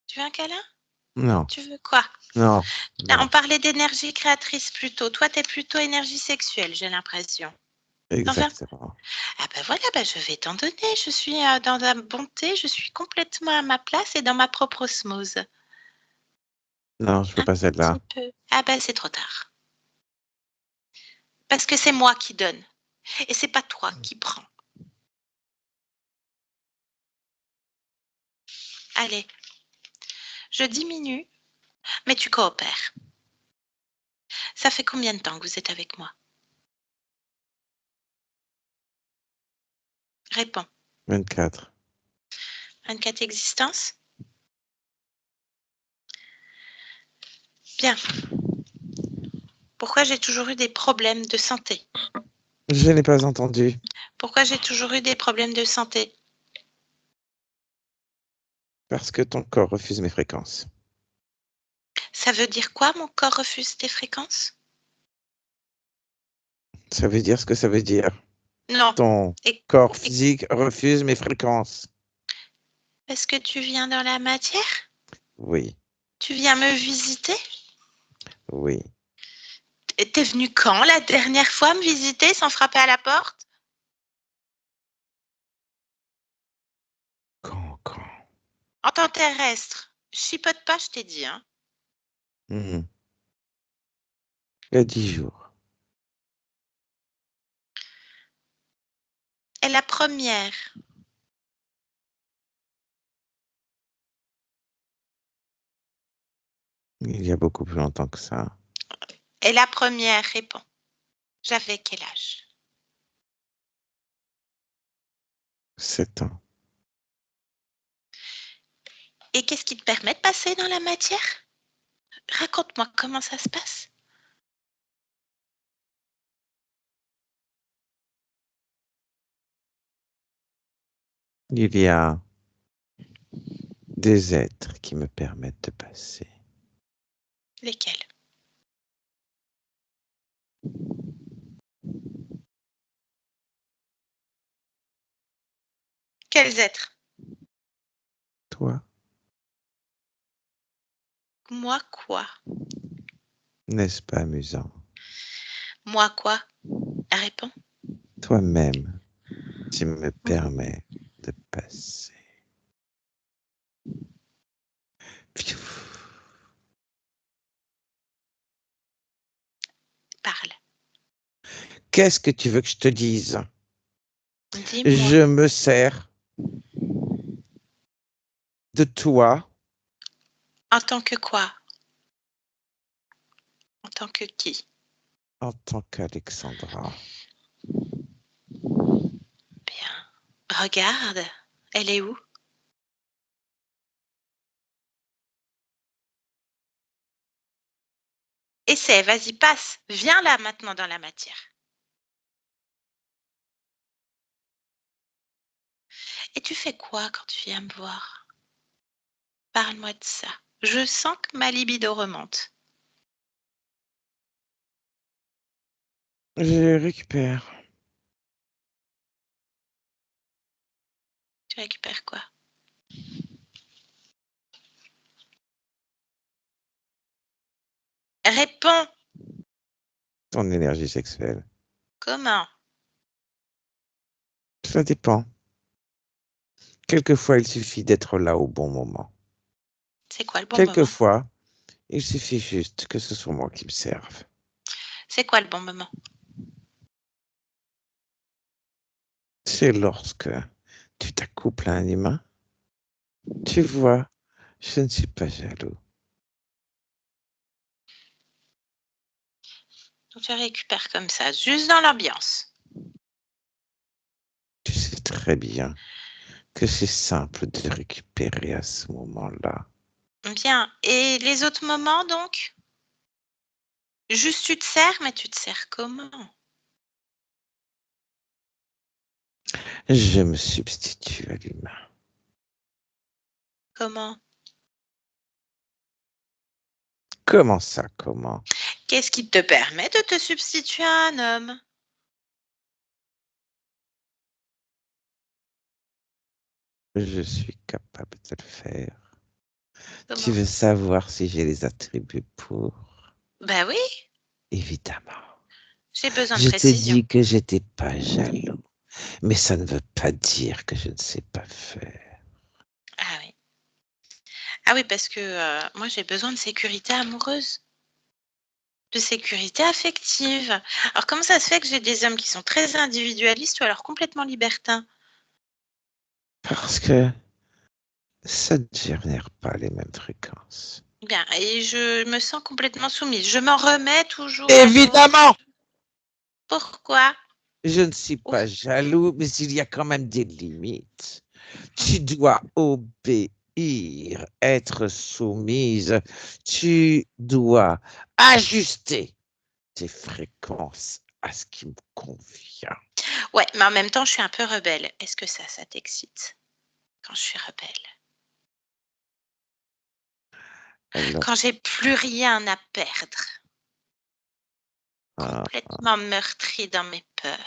Tu veux un câlin? Non, Tu veux quoi? non, Ah, on non, parlait d'énergie créatrice plutôt. Toi, tu es plutôt énergie sexuelle, j'ai l'impression. Enfin, exactement. ah ben voilà, je vais t'en donner. Je suis dans la bonté, je suis complètement à ma place et dans ma propre osmose. Non, je veux Un pas celle-là. petit peu. Ah ben c'est trop tard. Parce que c'est moi qui donne et c'est pas toi qui prends. Allez, je diminue, mais tu coopères. Ça fait combien de temps que vous êtes avec moi? Réponds. 24. 24 existences? Bien. Pourquoi j'ai toujours eu des problèmes de santé? Je n'ai pas entendu. Pourquoi j'ai toujours eu des problèmes de santé? Parce que ton corps refuse mes fréquences. Ça veut dire quoi, mon corps refuse tes fréquences? Ça veut dire ce que ça veut dire. Non. Ton Et corps physique refuse mes fréquences. est-ce que tu viens dans la matière? Oui, Tu viens me visiter? oui. T'es venu quand la dernière fois me visiter sans frapper à la porte? Quand? En temps terrestre. Chipote pas, je t'ai dit. Hein. Il y a 10 jours. Et la première. Il y a beaucoup plus longtemps que ça. Et la première, réponds. J'avais quel âge? 7 ans. Et qu'est-ce qui te permet de passer dans la matière? Raconte-moi comment ça se passe. Il y a des êtres qui me permettent de passer. Lesquels? Quels êtres? Toi, Moi quoi? n'est-ce pas amusant? Moi quoi? Réponds. Toi-même, tu me permets de passer. Pfiou. Parle. Qu'est-ce que tu veux que je te dise? Dis-moi. Je me sers de toi En tant que quoi? En tant que qui? en tant qu'Alexandra. Bien. Regarde. Elle est où? Essaie, vas-y, passe. Viens là maintenant dans la matière. Et tu fais quoi quand tu viens me voir? Parle-moi de ça. Je sens que ma libido remonte. Je récupère Tu récupères quoi? Réponds. ton énergie sexuelle. Comment? Ça dépend. Quelquefois, il suffit d'être là au bon moment. C'est quoi le bon moment? Quelquefois, il suffit juste que ce soit moi qui me serve. C'est quoi le bon moment? C'est lorsque tu t'accouples à un humain. Tu vois, je ne suis pas jaloux. Donc tu récupères comme ça, juste dans l'ambiance. Tu sais très bien que c'est simple de récupérer à ce moment-là. Bien. Et les autres moments donc? Juste tu te sers, mais tu te sers comment? Je me substitue à l'humain. Comment? Comment ça, comment? Qu'est-ce qui te permet de te substituer à un homme? Je suis capable de le faire. Tu Comment? veux savoir si j'ai les attributs pour? Bah oui, Évidemment. j'ai besoin de Je t'ai précision. dit que j'étais pas jaloux, mais ça ne veut pas dire que je ne sais pas faire. Ah oui. Ah oui, parce que moi, j'ai besoin de sécurité amoureuse, de sécurité affective. Alors, comment ça se fait que j'ai des hommes qui sont très individualistes ou alors complètement libertins? Parce que ça ne génère pas les mêmes fréquences. Bien, et je me sens complètement soumise. Je m'en remets toujours à l'autre. Évidemment! Pourquoi? Je ne suis Ouf. pas jaloux, mais il y a quand même des limites. Tu dois obéir, être soumise. Tu dois ajuster tes fréquences à ce qui me convient. Ouais, mais en même temps, je suis un peu rebelle. Est-ce que ça t'excite quand je suis rebelle? Alors, Quand j'ai plus rien à perdre, ah, complètement meurtrie dans mes peurs,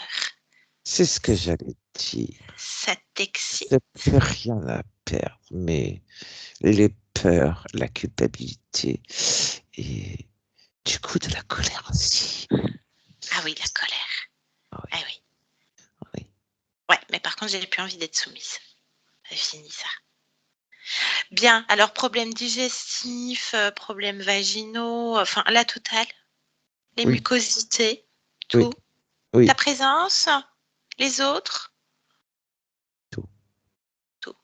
c'est ce que j'allais dire. ça Je t'excite? n'ai plus rien à perdre, mais les peurs, la culpabilité et du coup de la colère aussi. Ah oui, la colère. Ah Ah oui, oui. oui. Ouais, mais par contre, j'ai plus envie d'être soumise. C'est fini ça. Bien, alors problèmes digestifs, problèmes vaginaux, enfin la totale, les Oui, mucosités, oui, tout. Ta oui, présence, les autres, tout. tout.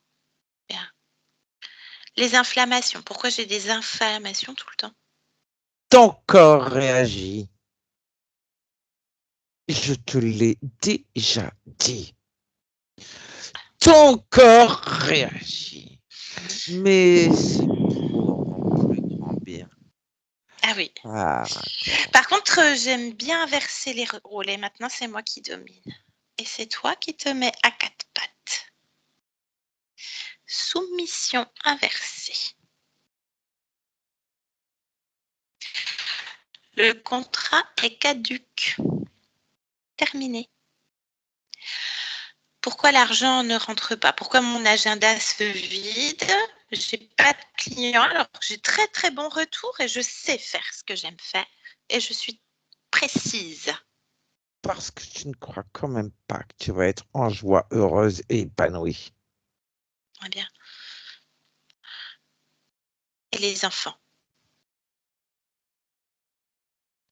Bien. Les inflammations, pourquoi j'ai des inflammations tout le temps? Ton corps réagit. Je te l'ai déjà dit. Ton corps réagit. Mais c'est pour mon plus grand bien. Ah oui. Par Par contre, j'aime bien inverser les rôles et maintenant c'est moi qui domine. Et c'est toi qui te mets à quatre pattes. Soumission inversée. Le contrat est caduc. Terminé. Pourquoi l'argent ne rentre pas? Pourquoi mon agenda se vide? J'ai pas de clients alors que j'ai très très bon retour et je sais faire ce que j'aime faire et je suis précise. parce que tu ne crois quand même pas que tu vas être en joie, heureuse et épanouie. Très bien. Et les enfants?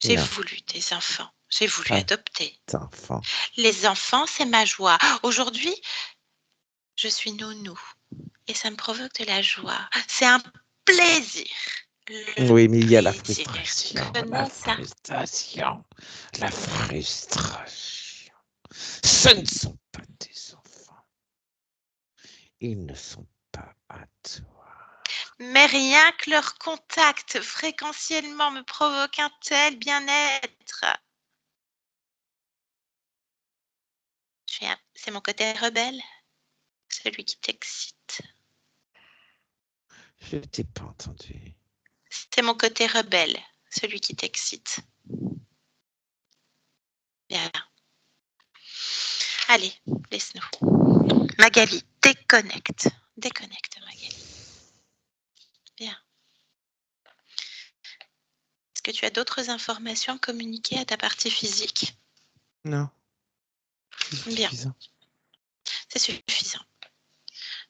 J'ai Non, voulu des enfants. J'ai voulu pas adopter. d'enfant. Les enfants, c'est ma joie. Aujourd'hui, je suis nounou et ça me provoque de la joie. C'est un plaisir. Le Oui, mais il y a la plaisir. Est-ce frustration, que la non, ça? frustration, la frustration. Ce ne sont pas tes enfants. Ils ne sont pas à toi. Mais rien que leur contact fréquentiellement me provoque un tel bien-être. C'est mon côté rebelle, celui qui t'excite. Je t'ai pas entendu. C'est mon côté rebelle, celui qui t'excite. Bien. Allez, laisse-nous. Magali, déconnecte. Déconnecte, Magali. Bien. Est-ce que tu as d'autres informations à communiquer à ta partie physique? Non, c'est Bien, suffisant. c'est suffisant.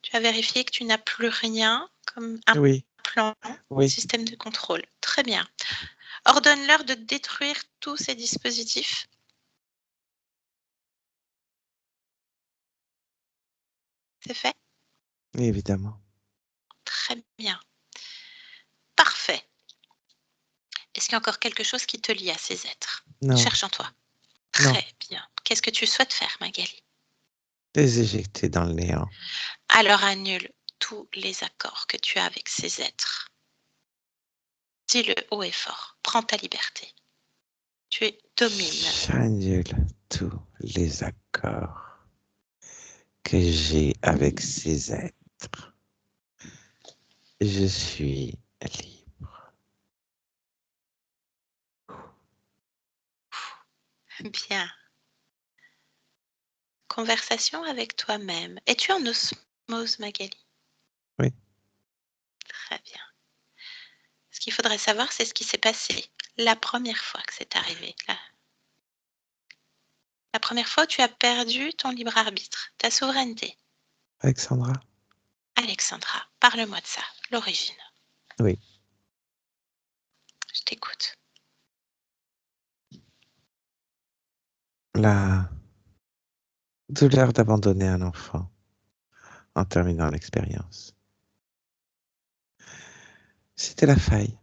Tu as vérifié que tu n'as plus rien comme un Oui, plan, oui. système de contrôle. Très bien. Ordonne-leur de détruire tous ces dispositifs. C'est fait? Évidemment. Très bien. Parfait. Est-ce qu'il y a encore quelque chose qui te lie à ces êtres? Non, Cherche en toi. non. Très bien. Qu'est-ce que tu souhaites faire, Magali? Les éjecter dans le néant. Alors annule tous les accords que tu as avec ces êtres. Dis-le haut et fort. Prends ta liberté. Tu domines. J'annule tous les accords que j'ai avec ces êtres. Je suis libre. Bien. Conversation avec toi-même. Es-tu en osmose, Magali? Oui. Très bien. Ce qu'il faudrait savoir, c'est ce qui s'est passé la première fois que c'est arrivé. La première fois où tu as perdu ton libre arbitre, ta souveraineté. Alexandra? Alexandra, parle-moi de ça, l'origine. Oui. Je t'écoute. La douleur d'abandonner un enfant en terminant l'expérience. C'était la faille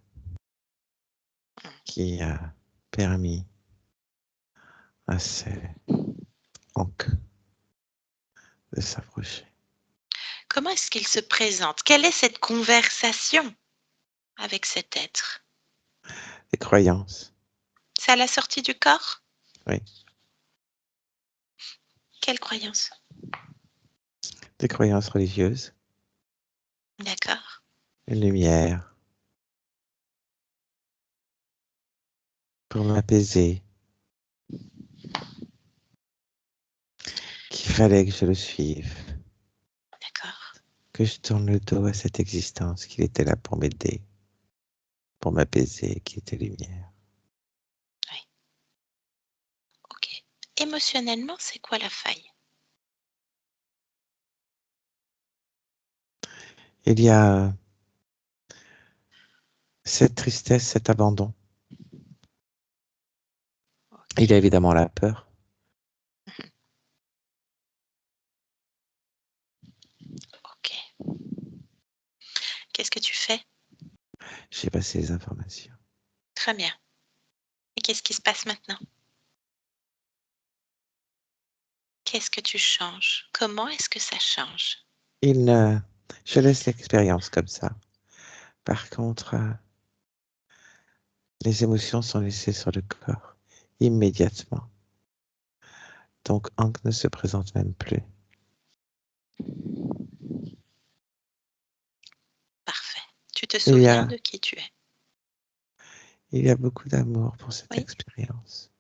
qui a permis à ces encres de s'approcher. Comment est-ce qu'il se présente? Quelle est cette conversation avec cet être? Les croyances, C'est à la sortie du corps? oui. Quelle croyance? Des croyances religieuses, D'accord. une lumière pour m'apaiser, qu'il fallait que je le suive, D'accord. que je tourne le dos à cette existence, qu'il était là pour m'aider, pour m'apaiser, qu'il était lumière. Ok. Émotionnellement, c'est quoi la faille? Il y a cette tristesse, cet abandon. Il y a évidemment la peur. Ok. Qu'est-ce que tu fais? J'ai passé les informations. Très bien. Et qu'est-ce qui se passe maintenant? Qu'est-ce que tu changes? Comment est-ce que ça change? Je laisse l'expérience comme ça. Par contre, les émotions sont laissées sur le corps immédiatement. Donc, Hank ne se présente même plus. Parfait. Tu te Il y souviens a, de qui tu es? il y a beaucoup d'amour pour cette Oui. expérience.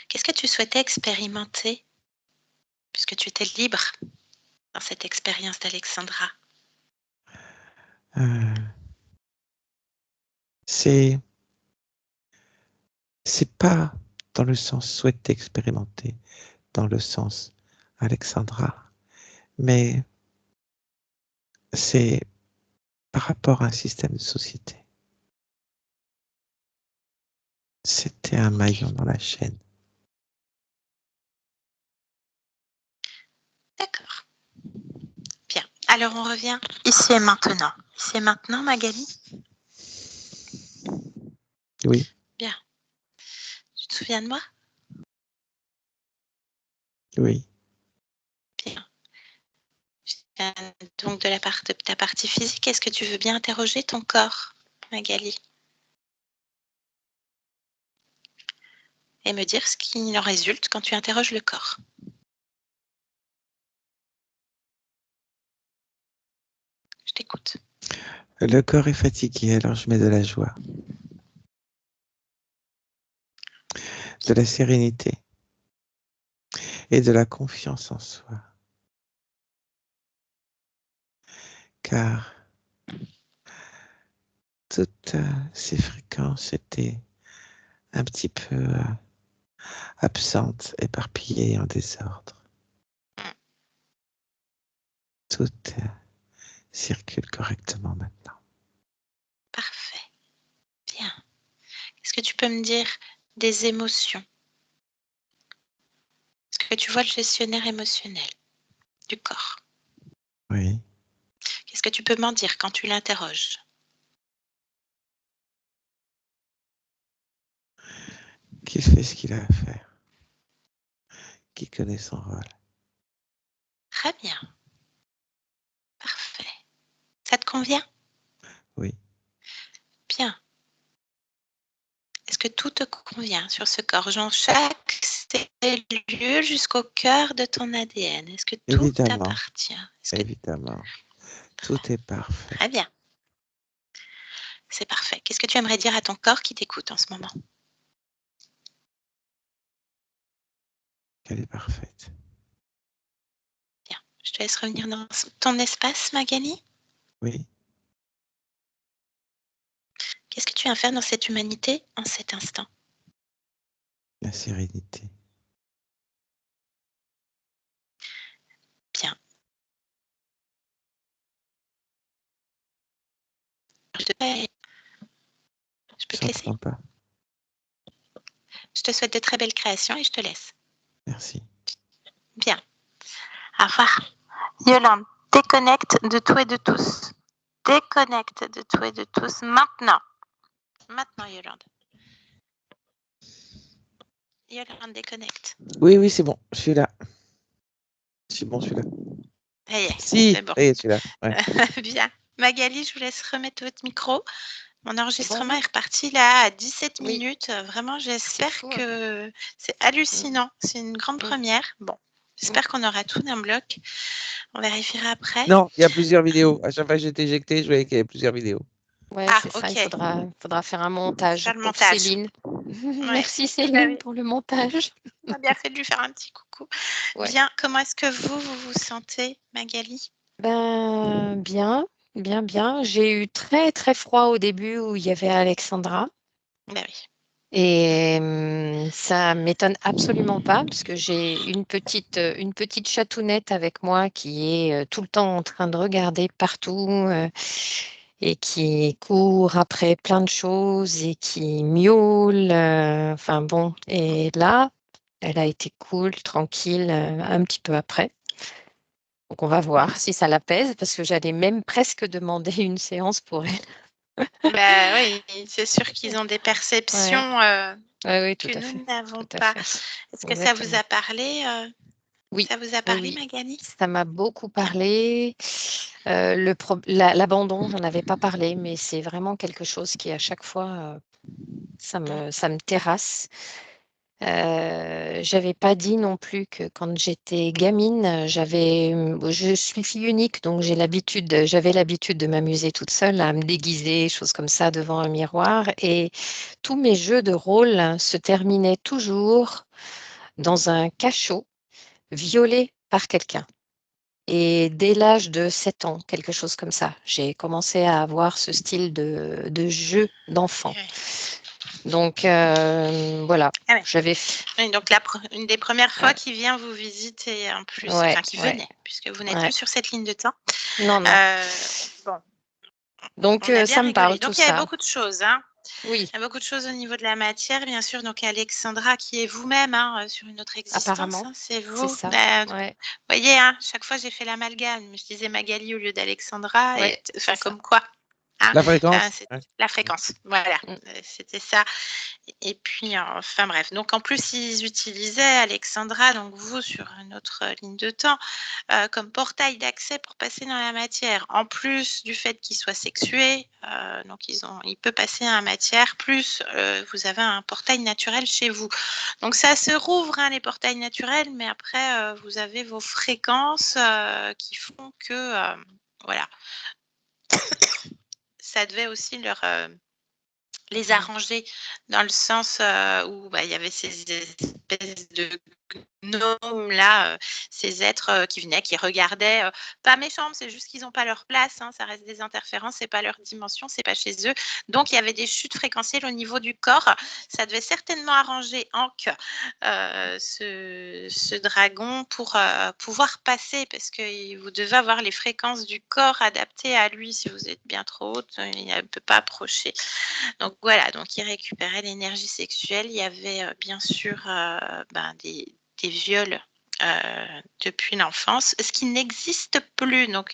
Qu'est-ce que tu souhaitais expérimenter puisque tu étais libre dans cette expérience d'Alexandra? Euh, c'est pas dans le sens souhaiter expérimenter, dans le sens Alexandra, mais c'est par rapport à un système de société. C'était un maillon dans la chaîne. D'accord. Bien. Alors on revient ici et maintenant. Ici et maintenant, Magali? Oui, Bien. Tu te souviens de moi? oui. Bien. Je viens donc de ta partie physique. Est-ce que tu veux bien interroger ton corps, Magali? Et me dire ce qu'il en résulte quand tu interroges le corps. Je t'écoute. Le corps est fatigué, alors je mets de la joie, de la sérénité et de la confiance en soi. Car toutes ces fréquences étaient un petit peu absentes, éparpillées en désordre. Tout circule correctement maintenant. Parfait. Bien. Est-ce que tu peux me dire des émotions? Est-ce que tu vois le gestionnaire émotionnel du corps? Oui. Qu'est-ce que tu peux m'en dire quand tu l'interroges? Qu'il fait ce qu'il a à faire, qu'il connaît son rôle. Très bien. Parfait. Ça te convient? Oui, Bien. Est-ce que tout te convient sur ce corps? Genre chaque cellule jusqu'au cœur de ton ADN. Est-ce que tout évidemment, t'appartient? Est-ce que évidemment. Tout est parfait. Très bien. C'est parfait. Qu'est-ce que tu aimerais dire à ton corps qui t'écoute en ce moment? qu'elle est parfaite. Bien. Je te laisse revenir dans ton espace, Magali. Oui, Qu'est-ce que tu viens faire dans cette humanité en cet instant? la sérénité. Bien. Je peux te laisser? J'entends pas. Je te souhaite de très belles créations et je te laisse. Merci. Bien. Au revoir. Yolande, déconnecte de tout et de tous. Déconnecte de tout et de tous maintenant. Maintenant, Yolande. Yolande, déconnecte. Oui, c'est bon, je suis là. C'est bon, je suis là. Ça y est, Si, c'est bon. ça y est, je suis là. Ouais. Bien. Magali, je vous laisse remettre votre micro. Mon enregistrement Bon. est reparti là à 17 Oui. minutes. Vraiment, j'espère fou, que c'est hallucinant. C'est une grande première. Bon, j'espère qu'on aura tout d'un bloc. On vérifiera après. Non, il y a plusieurs vidéos. À chaque fois que j'étais éjectée, je voyais qu'il y avait plusieurs vidéos. Ouais, Ah, c'est ça. ok. Il faudra faire un montage Faire le pour montage. Céline. Ouais. Merci Céline Bah oui. pour le montage. On a bien fait de lui faire un petit coucou. Ouais. Bien, comment est-ce que vous vous sentez, Magali? Ben, bien. J'ai eu très très froid au début où il y avait Alexandra. Bah oui. Et ça m'étonne absolument pas parce que j'ai une petite chatounette avec moi qui est tout le temps en train de regarder partout et qui court après plein de choses et qui miaule. Enfin bon, et là, elle a été cool, tranquille un petit peu après. Donc on va voir si ça l'apaise parce que j'allais même presque demander une séance pour elle. Bah oui, c'est sûr qu'ils ont des perceptions Oui, tout que à fait. nous n'avons Tout à pas. fait. Est-ce que ça vous Exactement. a parlé Oui, Ça vous a oui, parlé, oui. Magali? Ça m'a beaucoup Bien. parlé. L'abandon, j'en avais pas parlé, mais c'est vraiment quelque chose qui, à chaque fois, ça me terrasse. J'avais pas dit non plus que quand j'étais gamine, je suis fille unique, donc j'avais l'habitude de m'amuser toute seule, à me déguiser, choses comme ça, devant un miroir. Et tous mes jeux de rôle se terminaient toujours dans un cachot violé par quelqu'un. Et dès l'âge de 7 ans, quelque chose comme ça, j'ai commencé à avoir ce style de jeu d'enfant. Ouais. Donc, voilà, Ah ouais. j'avais... Oui, donc une des premières fois qu'il vient vous visiter en plus, enfin qui venait, puisque vous n'êtes plus sur cette ligne de temps. Non. Bon, Donc, on a bien ça me parle, rigolé. tout Donc il y avait ça. beaucoup de choses, hein. Oui, Il y a beaucoup de choses au niveau de la matière, bien sûr. Donc Alexandra, qui est vous-même sur une autre existence, apparemment, c'est c'est vous. ça. Vous Ouais, voyez, chaque fois j'ai fait l'amalgame. Je disais Magali au lieu d'Alexandra, ouais, enfin c'est ça. comme quoi. La fréquence. C'est la fréquence, voilà, c'était ça. Et puis, enfin bref. Donc en plus, ils utilisaient Alexandra, donc vous sur une autre ligne de temps, comme portail d'accès pour passer dans la matière. En plus du fait qu'il soit sexué, donc il peut passer à la matière, plus vous avez un portail naturel chez vous. Donc ça se rouvre, les portails naturels, mais après, vous avez vos fréquences qui font que, voilà, ça devait aussi les arranger dans le sens où il y avait ces espèces de gnomes là, ces êtres qui venaient, qui regardaient, pas méchants, c'est juste qu'ils n'ont pas leur place, ça reste des interférences, c'est pas leur dimension, c'est pas chez eux. Donc il y avait des chutes fréquentielles au niveau du corps. Ça devait certainement arranger Ankh, ce dragon, pour pouvoir passer, parce que vous devez avoir les fréquences du corps adaptées à lui. Si vous êtes bien trop haute, il ne peut pas approcher. Donc voilà, donc il récupérait l'énergie sexuelle. Il y avait bien sûr des viols depuis l'enfance, ce qui n'existe plus. Donc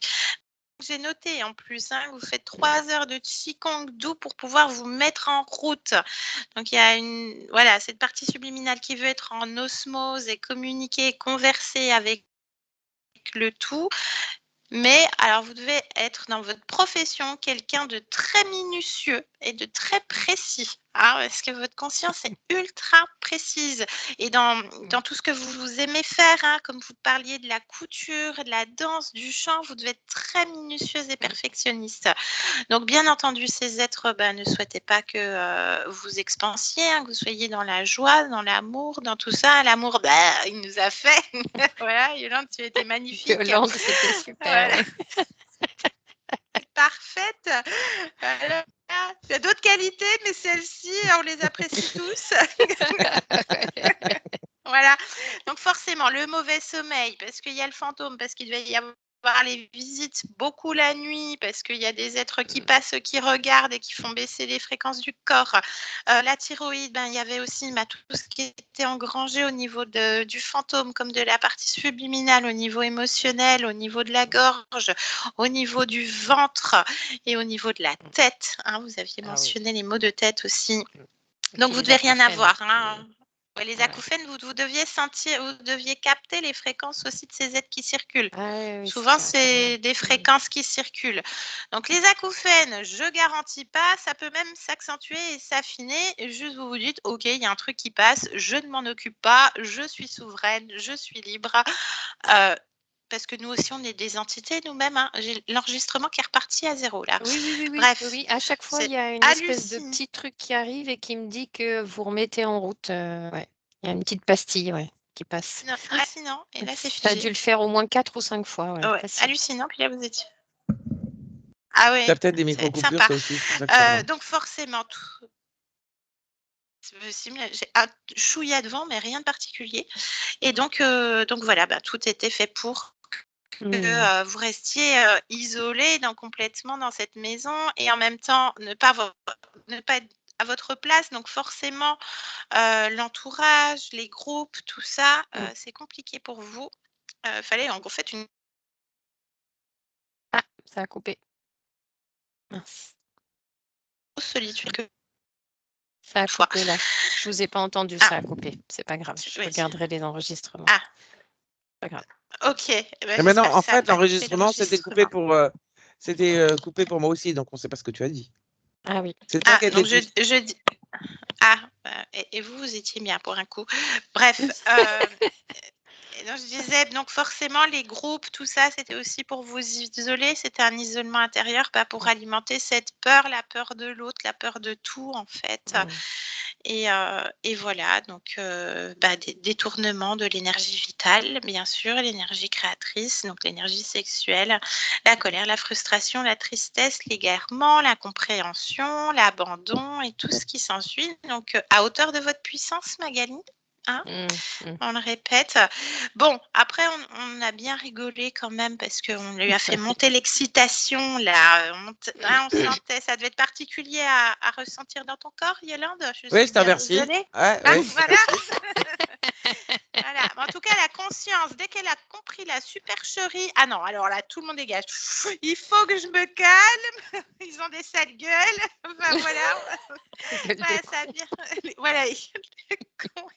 j'ai noté en plus, vous faites 3 heures de Qigong doux pour pouvoir vous mettre en route. Donc il y a cette partie subliminale qui veut être en osmose et communiquer, converser avec le tout. Mais alors, vous devez être dans votre profession quelqu'un de très minutieux et de très précis. Parce que votre conscience est ultra précise. Et dans tout ce que vous aimez faire, comme vous parliez de la couture, de la danse, du chant, vous devez être très minutieuse et perfectionniste. Donc, bien entendu, ces êtres ne souhaitaient pas que vous expansiez, que vous soyez dans la joie, dans l'amour, dans tout ça. L'amour, il nous a fait. Voilà, Yolande, tu étais magnifique. Yolande, c'était super. Voilà. Ouais. Parfaite. Voilà. Il y a d'autres qualités, mais celles-ci, on les apprécie tous. Voilà. Donc forcément, le mauvais sommeil, parce qu'il y a le fantôme, parce qu'il devait y avoir les visites beaucoup la nuit, parce qu'il y a des êtres qui passent, qui regardent et qui font baisser les fréquences du corps. La thyroïde, il y avait aussi tout ce qui était engrangé au niveau du fantôme, comme de la partie subliminale, au niveau émotionnel, au niveau de la gorge, au niveau du ventre et au niveau de la tête. Vous aviez mentionné les maux de tête aussi. Donc, vous ne devez rien avoir. Ouais, les acouphènes, vous deviez sentir, vous deviez capter les fréquences aussi de ces êtres qui circulent. Oui, souvent, c'est des fréquences qui circulent. Donc, les acouphènes, je ne garantis pas, ça peut même s'accentuer et s'affiner. Juste, vous vous dites, OK, il y a un truc qui passe, je ne m'en occupe pas, je suis souveraine, je suis libre. Parce que nous aussi, on est des entités nous-mêmes. J'ai l'enregistrement qui est reparti à 0 là. Oui. Bref, Oui. À chaque fois, c'est il y a une espèce de hallucinant. petit truc qui arrive et qui me dit que vous remettez en route. Ouais. Il y a une petite pastille qui passe. Hallucinant. Et là, c'est Ça a dû figé. le faire au moins 4 ou 5 fois. Ouais, Hallucinant. Puis là, vous étiez. Ah oui, T'as peut-être des c'est micro-coupures, sympa. toi aussi. C'est pour ça que ça remarque. Donc forcément, c'est possible. J'ai un chouïa devant, mais rien de particulier. Et donc voilà, tout était fait pour que vous restiez isolés complètement dans cette maison et en même temps ne pas être à votre place. Donc forcément, l'entourage, les groupes, tout ça, c'est compliqué pour vous. Fallait en fait une Ah, ça a coupé. Mince. grosse solitude que Ça a fois. coupé là. Je vous ai pas entendu, ça a coupé. C'est pas grave. Je regarderai les enregistrements. Pas grave. Ok. Mais maintenant, en fait, l'enregistrement, c'était coupé pour moi aussi, donc on ne sait pas ce que tu as dit. Ah oui. C'est toi qui as été donc je dis. Et vous étiez bien pour un coup. Bref. Et donc, je disais, donc forcément, les groupes, tout ça, c'était aussi pour vous isoler. C'était un isolement intérieur, pour alimenter cette peur, la peur de l'autre, la peur de tout, en fait. Et voilà, donc des détournements de l'énergie vitale, bien sûr, l'énergie créatrice, donc l'énergie sexuelle, la colère, la frustration, la tristesse, l'égarement, l'incompréhension, l'abandon et tout ce qui s'ensuit. Donc, à hauteur de votre puissance, Magali. On le répète. Bon, après, on a bien rigolé quand même parce qu'on lui a fait monter l'excitation. Là, on sentait, ça devait être particulier à ressentir dans ton corps, Yolande. Oui, je te remercie. Désolée. Oui. Voilà. Voilà. En tout cas, la conscience, dès qu'elle a compris la supercherie, ah non, alors là, tout le monde dégage. Il faut que je me calme. Ils ont des sales gueules. Enfin, voilà. Ça vient. Voilà.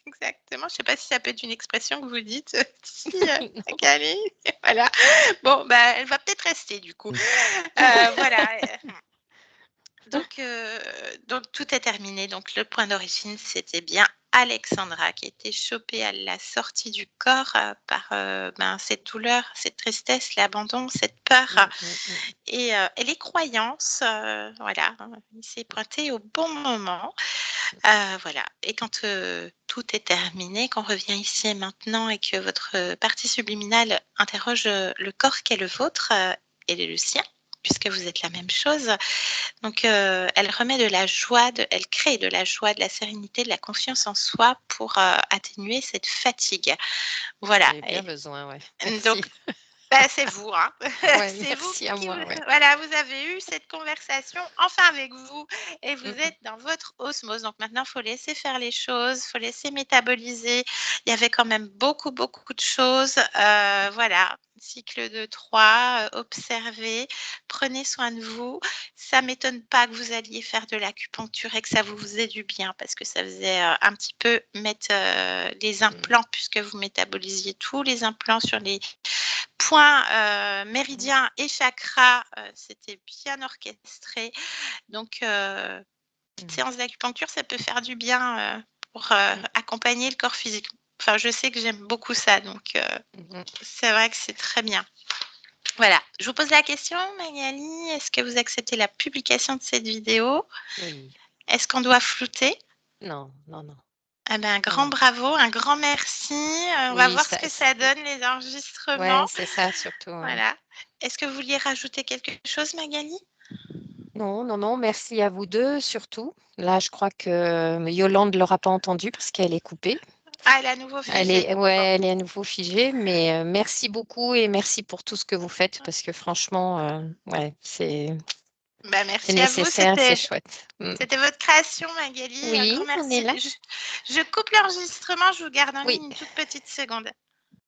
Exactement. Je ne sais pas si ça peut être une expression que vous dites. Magali. Voilà. Bon, elle va peut-être rester du coup. Voilà. Donc, tout est terminé. Donc, le point d'origine, c'était bien Alexandra qui était chopée à la sortie du corps par cette douleur, cette tristesse, l'abandon, cette peur et les croyances. Voilà, il s'est pointé au bon moment. Voilà. Et quand tout est terminé, qu'on revient ici et maintenant et que votre partie subliminale interroge le corps qui est le vôtre et le sien, puisque vous êtes la même chose. Donc, elle remet de la joie, elle crée de la joie, de la sérénité, de la confiance en soi pour atténuer cette fatigue. Voilà. J'ai bien besoin, ouais. Donc, c'est vous, Ouais, c'est vous merci à moi. Ouais. Voilà, vous avez eu cette conversation enfin avec vous et vous êtes dans votre osmose. Donc maintenant, il faut laisser faire les choses, il faut laisser métaboliser. Il y avait quand même beaucoup, beaucoup de choses. Voilà, cycle de 3, observez, prenez soin de vous. Ça ne m'étonne pas que vous alliez faire de l'acupuncture et que ça vous faisait du bien parce que ça faisait un petit peu mettre les implants puisque vous métabolisiez tous les implants sur les points méridiens et chakras, c'était bien orchestré. Donc, petite Mmh. séance d'acupuncture, ça peut faire du bien pour accompagner le corps physique. Enfin, je sais que j'aime beaucoup ça, donc Mmh. c'est vrai que c'est très bien. Voilà, je vous pose la question, Magali, est-ce que vous acceptez la publication de cette vidéo? Oui. Est-ce qu'on doit flouter? Non, non, non, Ah ben, un non, grand non. bravo, un grand merci. On va Oui, voir ce que ça donne, les ouais, enregistrements. c'est ça surtout, ouais. Voilà. Est-ce que vous vouliez rajouter quelque chose, Magali? Non, non, non, merci à vous 2 surtout. Là, je crois que Yolande l'aura pas entendu parce qu'elle est coupée. Ah, elle est à nouveau figée. Bon, Elle est à nouveau figée, mais merci beaucoup et merci pour tout ce que vous faites parce que franchement, ouais, bah, c'est merci à vous, nécessaire, c'est chouette. c'était votre création, Magali. Un Oui, grand on est merci. là. Je coupe l'enregistrement, je vous garde en Oui. ligne une toute petite seconde.